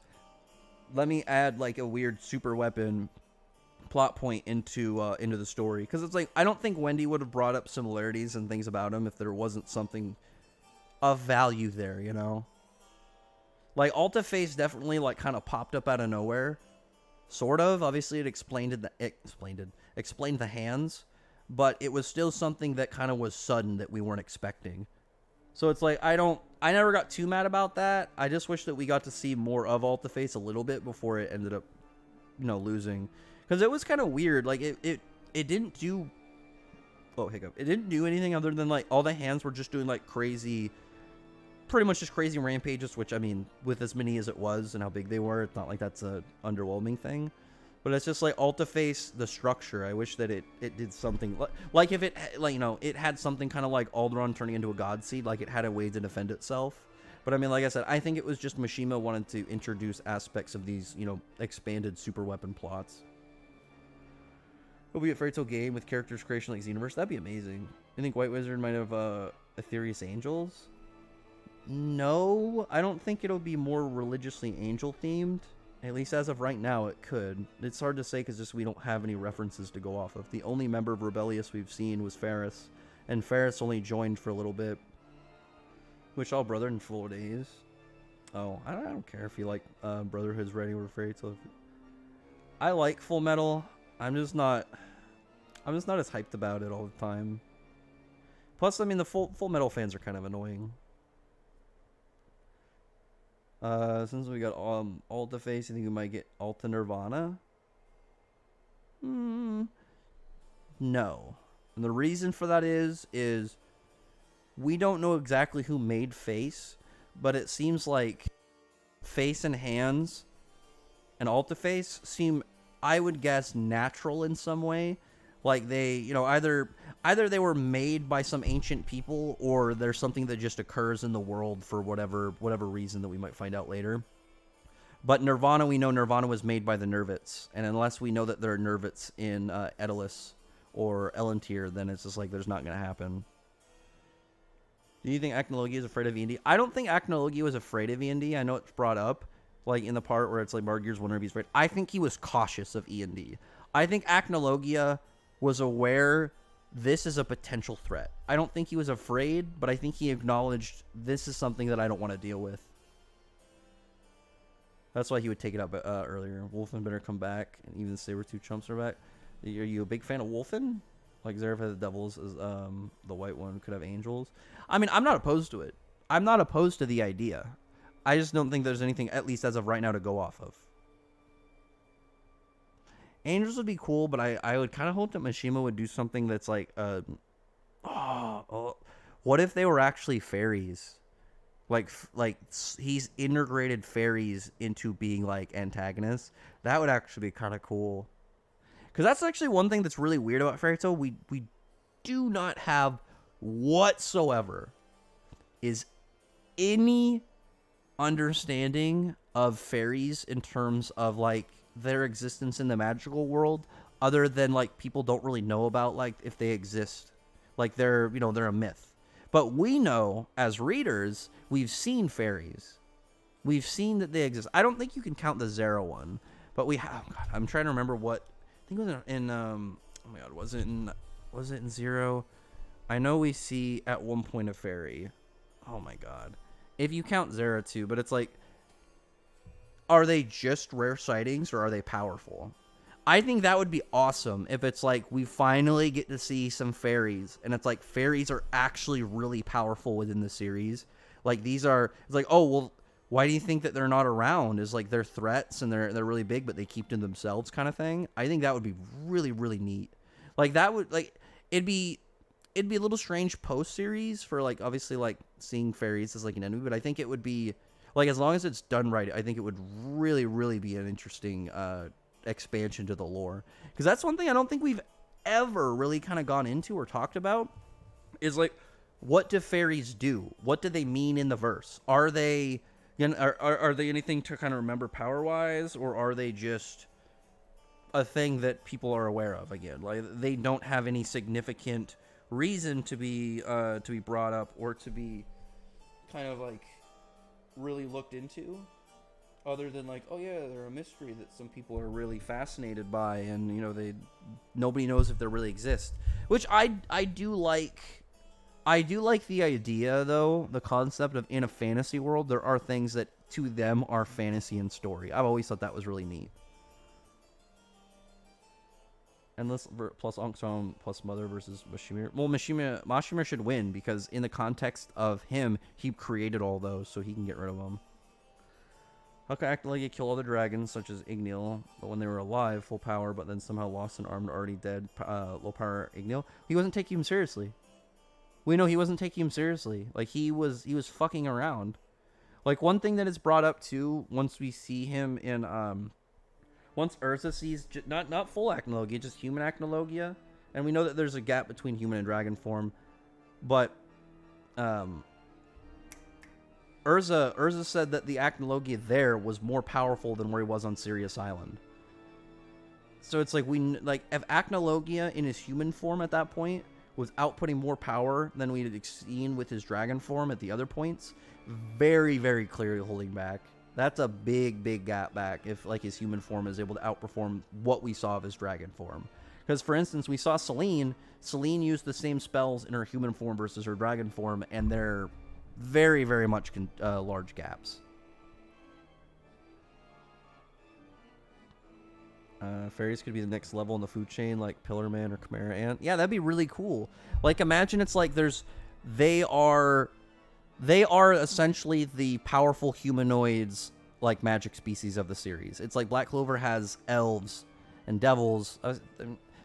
Let me add like a weird super weapon plot point into the story, because it's like I don't think Wendy would have brought up similarities and things about him if there wasn't something of value there, Like Altaface definitely like kind of popped up out of nowhere, sort of. Obviously, it explained the hands, but it was still something that kind of was sudden that we weren't expecting. So it's like I never got too mad about that. I just wish that we got to see more of Altaface a little bit before it ended up, losing, because it was kind of weird. Like it didn't do. Oh, hiccup! It didn't do anything other than like all the hands were just doing like crazy, pretty much just crazy rampages. Which I mean, with as many as it was and how big they were, it's not like that's a underwhelming thing. But it's just like Altaface, the structure. I wish that it did something like if it it had something kind of like Alderaan turning into a god seed, like it had a way to defend itself. But I mean, like I said, I think it was just Mishima wanted to introduce aspects of these expanded super weapon plots. Will be a Fairy Tail game with characters creation like Xenoverse. That'd be amazing. I think White Wizard might have Aetherius Angels. No, I don't think it'll be more religiously angel themed. At least as of right now, it could. It's hard to say because just we don't have any references to go off of. The only member of Rebellious we've seen was Ferris, and Ferris only joined for a little bit. Wish all Brother in 4 days. Oh, I don't care if you like Brotherhood's Ready over Fairy Tail. I like Full Metal. I'm just not as hyped about it all the time. Plus, I mean, the Full Metal fans are kind of annoying. Since we got Altaface, I think we might get Alta Nirvana. No. And the reason for that is we don't know exactly who made Face, but it seems like Face and Hands and Altaface seem, I would guess, natural in some way. Like they, either they were made by some ancient people, or there's something that just occurs in the world for whatever reason that we might find out later. But Nirvana, we know Nirvana was made by the Nervits, and unless we know that there are Nervits in Edelus or Elantir, then it's just like there's not going to happen. Do you think Acnologia is afraid of E&D? I don't think Acnologia was afraid of E&D. I know it's brought up, like in the part where it's like Margear's wondering if he's afraid. I think he was cautious of E&D. I think Acnologia was aware this is a potential threat. I don't think he was afraid, but I think he acknowledged this is something that I don't want to deal with. That's why he would take it up earlier. Wolfen better come back, and even the Sabertooth chumps are back. Are you a big fan of Wolfen? Like Zeref has the devils, as the white one could have angels. I mean, I'm not opposed to it. I'm not opposed to the idea. I just don't think there's anything, at least as of right now, to go off of. Angels would be cool, but I would kind of hope that Mishima would do something that's like, what if they were actually fairies? Like he's integrated fairies into being like antagonists. That would actually be kind of cool. Because that's actually one thing that's really weird about Fairy Tail. We do not have whatsoever is any understanding of fairies in terms of like their existence in the magical world, other than like people don't really know about like if they exist, like they're a myth. But we know as readers, we've seen fairies, we've seen that they exist. I don't think you can count the Zera one, but we have. Oh God, I'm trying to remember what I think it was in oh my God, was it in Zero? I know we see at one point a fairy. Oh my God, if you count Zera too, but it's like, are they just rare sightings or are they powerful? I think that would be awesome if it's like we finally get to see some fairies and it's like fairies are actually really powerful within the series. Like these are, it's like, oh, well, why do you think that they're not around? Is like they're threats and they're really big, but they keep to themselves kind of thing. I think that would be really, really neat. Like that would like it'd be a little strange post series for like obviously like seeing fairies as like an enemy, but I think it would be like as long as it's done right, I think it would really, really be an interesting expansion to the lore. Because that's one thing I don't think we've ever really kind of gone into or talked about is like what do fairies do? What do they mean in the verse? Are they are they anything to kind of remember power wise, or are they just a thing that people are aware of again? Like they don't have any significant reason to be brought up or to be kind of like really looked into, other than like, oh yeah, they're a mystery that some people are really fascinated by, and you know nobody knows if they really exist. Which I do like. I do like the idea, though, the concept of in a fantasy world, there are things that to them are fantasy and story. I've always thought that was really neat. Endless plus Ankh-Song plus Mother versus Mashimir. Well, Mashimir should win because in the context of him, he created all those, so he can get rid of them. How can Actologia kill other dragons, such as Igneel, but when they were alive, full power, but then somehow lost an arm to already dead, low power Igneel? He wasn't taking him seriously. We know he wasn't taking him seriously. Like, he was fucking around. Like, one thing that is brought up, too, once we see him in, once Urza sees, not full Acnologia, just human Acnologia, and we know that there's a gap between human and dragon form, but, Urza said that the Acnologia there was more powerful than where he was on Sirius Island. So it's like, if Acnologia in his human form at that point was outputting more power than we had seen with his dragon form at the other points, very, very clearly holding back. That's a big, big gap back if like his human form is able to outperform what we saw of his dragon form. Because, for instance, we saw Celine. Celine used the same spells in her human form versus her dragon form, and they're very, very much large gaps. Fairies could be the next level in the food chain, like Pillar Man or Chimera Ant. Yeah, that'd be really cool. Like, imagine it's like they are essentially the powerful humanoids, like magic species of the series. It's like Black Clover has elves and devils.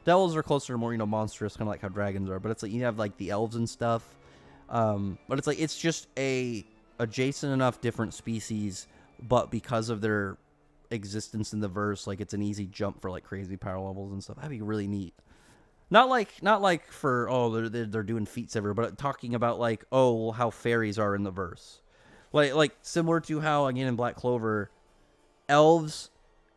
Devils are closer to more, monstrous, kind of like how dragons are. But it's like you have like the elves and stuff. But it's like it's just a adjacent enough different species, but because of their existence in the verse, like it's an easy jump for like crazy power levels and stuff. That'd be really neat. Not like for they're doing feats everywhere, but talking about like how fairies are in the verse, like similar to how again in Black Clover, elves,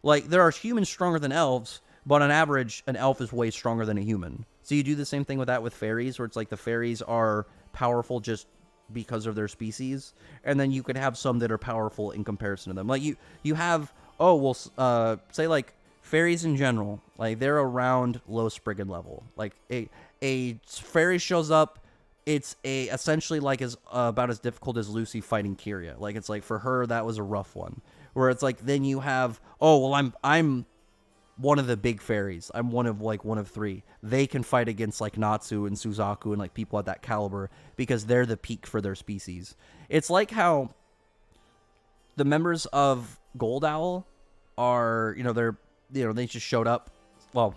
like there are humans stronger than elves, but on average an elf is way stronger than a human. So you do the same thing with that with fairies, where it's like the fairies are powerful just because of their species, and then you could have some that are powerful in comparison to them. Like you have say like fairies in general, like they're around low Spriggan level. Like a fairy shows up, it's essentially like about as difficult as Lucy fighting Kyria. Like it's like for her that was a rough one. Where it's like then you have I'm one of the big fairies. I'm one of three. They can fight against like Natsu and Suzaku and like people at that caliber because they're the peak for their species. It's like how the members of Gold Owl are, they just showed up. Well,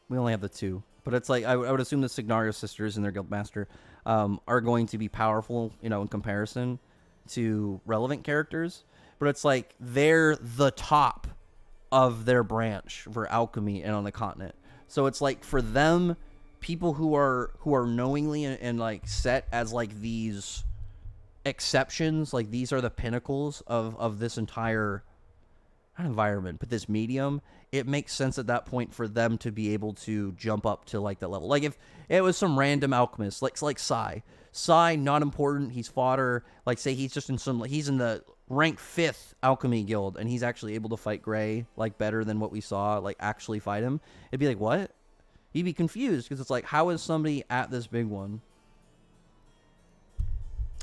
we only have the two, but it's like I would assume the Signario sisters and their guildmaster are going to be powerful, in comparison to relevant characters. But it's like they're the top of their branch for alchemy and on the continent. So it's like for them, people who are knowingly and like set as like these exceptions, like these are the pinnacles of this entire not environment, but this medium, it makes sense at that point for them to be able to jump up to like that level. Like if it was some random alchemist, like Sai, not important, he's fodder. Like say he's just he's in the rank 5th alchemy guild and he's actually able to fight Gray like better than what we saw like actually fight him. It'd be like, what? You'd be confused because it's like, how is somebody at this big one?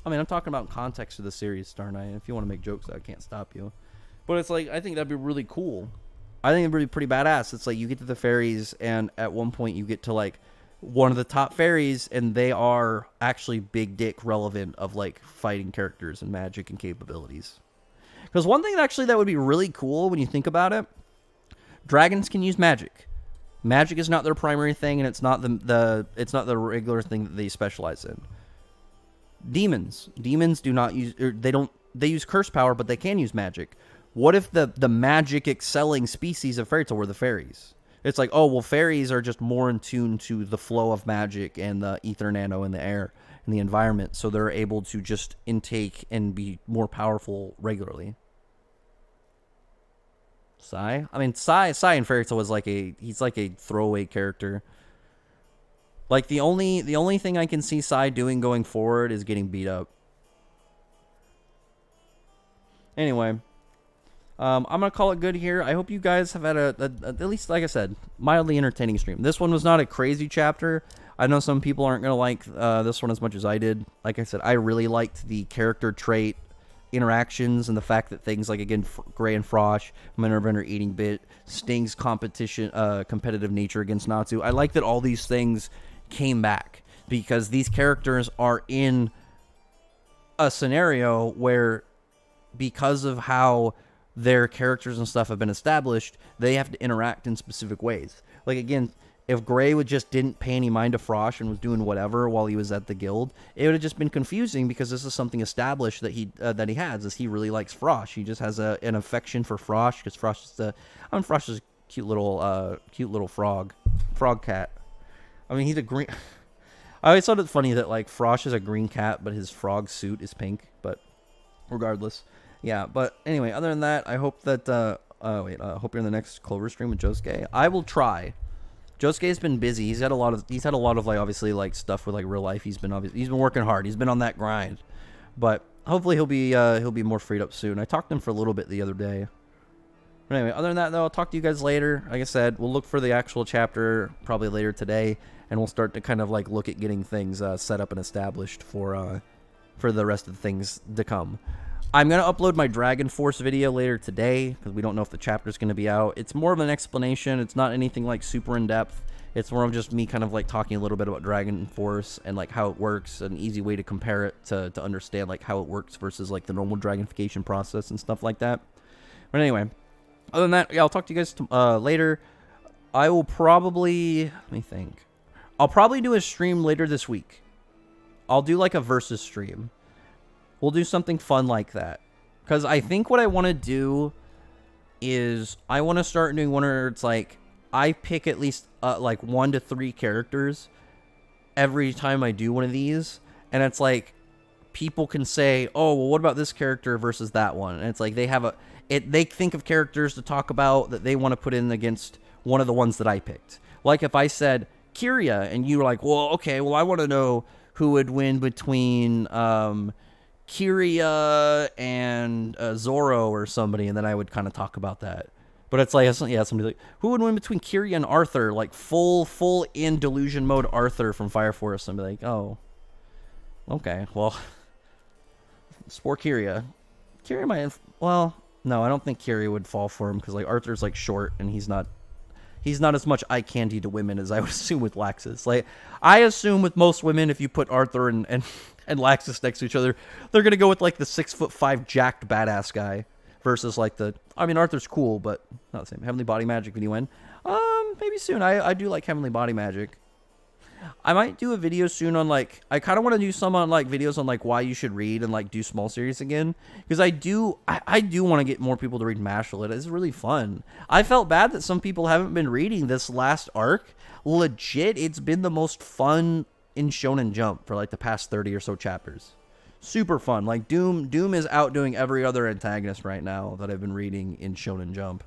I mean, I'm talking about context of the series, Star Knight. If you want to make jokes, I can't stop you. But it's like, I think that'd be really cool. I think it'd be pretty badass. It's like you get to the fairies, and at one point you get to like one of the top fairies, and they are actually big dick relevant of like fighting characters and magic and capabilities. Because one thing actually that would be really cool when you think about it, dragons can use magic. Magic is not their primary thing, and it's not it's not the regular thing that they specialize in. Demons do not use, or they use curse power, but they can use magic. What if the magic excelling species of fairy tale were the fairies? It's like, oh, well, fairies are just more in tune to the flow of magic and the ether nano in the air and the environment, so they're able to just intake and be more powerful regularly. Sai? I mean, Sai in Fairy Tail was he's like a throwaway character. Like, the only thing I can see Sai doing going forward is getting beat up. Anyway, I'm going to call it good here. I hope you guys have had at least, like I said, mildly entertaining stream. This one was not a crazy chapter. I know some people aren't going to like this one as much as I did. Like I said, I really liked the character trait interactions and the fact that things like, again, Gray and Frosh, Minerva eating bit, Sting's competitive nature against Natsu. I like that all these things came back because these characters are in a scenario where, because of how their characters and stuff have been established, they have to interact in specific ways. Like, again, if Gray just didn't pay any mind to Frosh and was doing whatever while he was at the guild, it would have just been confusing because this is something established that he has, is he really likes Frosh. He just has an affection for Frosh because Frosh is Frosh is a cute little frog cat. I mean, he's a green. I always thought it funny that like Frosh is a green cat, but his frog suit is pink. But regardless, yeah. But anyway, other than that, I hope that I hope you're in the next Clover stream with Josuke. I will try. Josuke's been busy. He's had a lot of like, obviously, like stuff with like real life. He's been working hard. He's been on that grind. But hopefully he'll be more freed up soon. I talked to him for a little bit the other day. But anyway, other than that though, I'll talk to you guys later. Like I said, we'll look for the actual chapter probably later today, and we'll start to kind of like look at getting things set up and established for the rest of the things to come. I'm going to upload my Dragon Force video later today because we don't know if the chapter's going to be out. It's more of an explanation. It's not anything like super in-depth. It's more of just me kind of like talking a little bit about Dragon Force and like how it works, an easy way to compare it to understand like how it works versus like the normal dragonification process and stuff like that. But anyway, other than that, yeah, I'll talk to you guys later. I will probably, let me think. I'll probably do a stream later this week. I'll do like a versus stream. We'll do something fun like that. Because I think what I want to do is I want to start doing one where it's like I pick at least like 1 to 3 characters every time I do one of these. And it's like people can say, oh, well, what about this character versus that one? And it's like they have they think of characters to talk about that they want to put in against one of the ones that I picked. Like if I said Kiria and you were like, well, okay, well, I want to know who would win between Kiria and Zoro or somebody, and then I would kind of talk about that. But it's like, yeah, somebody like, who would win between Kiria and Arthur? Like full in delusion mode Arthur from Fire Force. And be like, oh, okay, well, spore Kiria. Kiria might, well, no, I don't think Kiria would fall for him because like Arthur's like short and he's not as much eye candy to women as I would assume with Laxus. Like, I assume with most women, if you put Arthur and Laxus next to each other, they're going to go with, like, the 6'5" jacked badass guy versus, like, Arthur's cool, but not the same. Heavenly Body Magic video win. Maybe soon. I do like Heavenly Body Magic. I might do a video soon on, like, I kind of want to do some on, like, videos on, like, why you should read and, like, do small series again. Because I do want to get more people to read Mashle. It's really fun. I felt bad that some people haven't been reading this last arc. Legit, it's been the most fun in Shonen Jump for, like, the past 30 or so chapters. Super fun. Like, Doom is outdoing every other antagonist right now that I've been reading in Shonen Jump.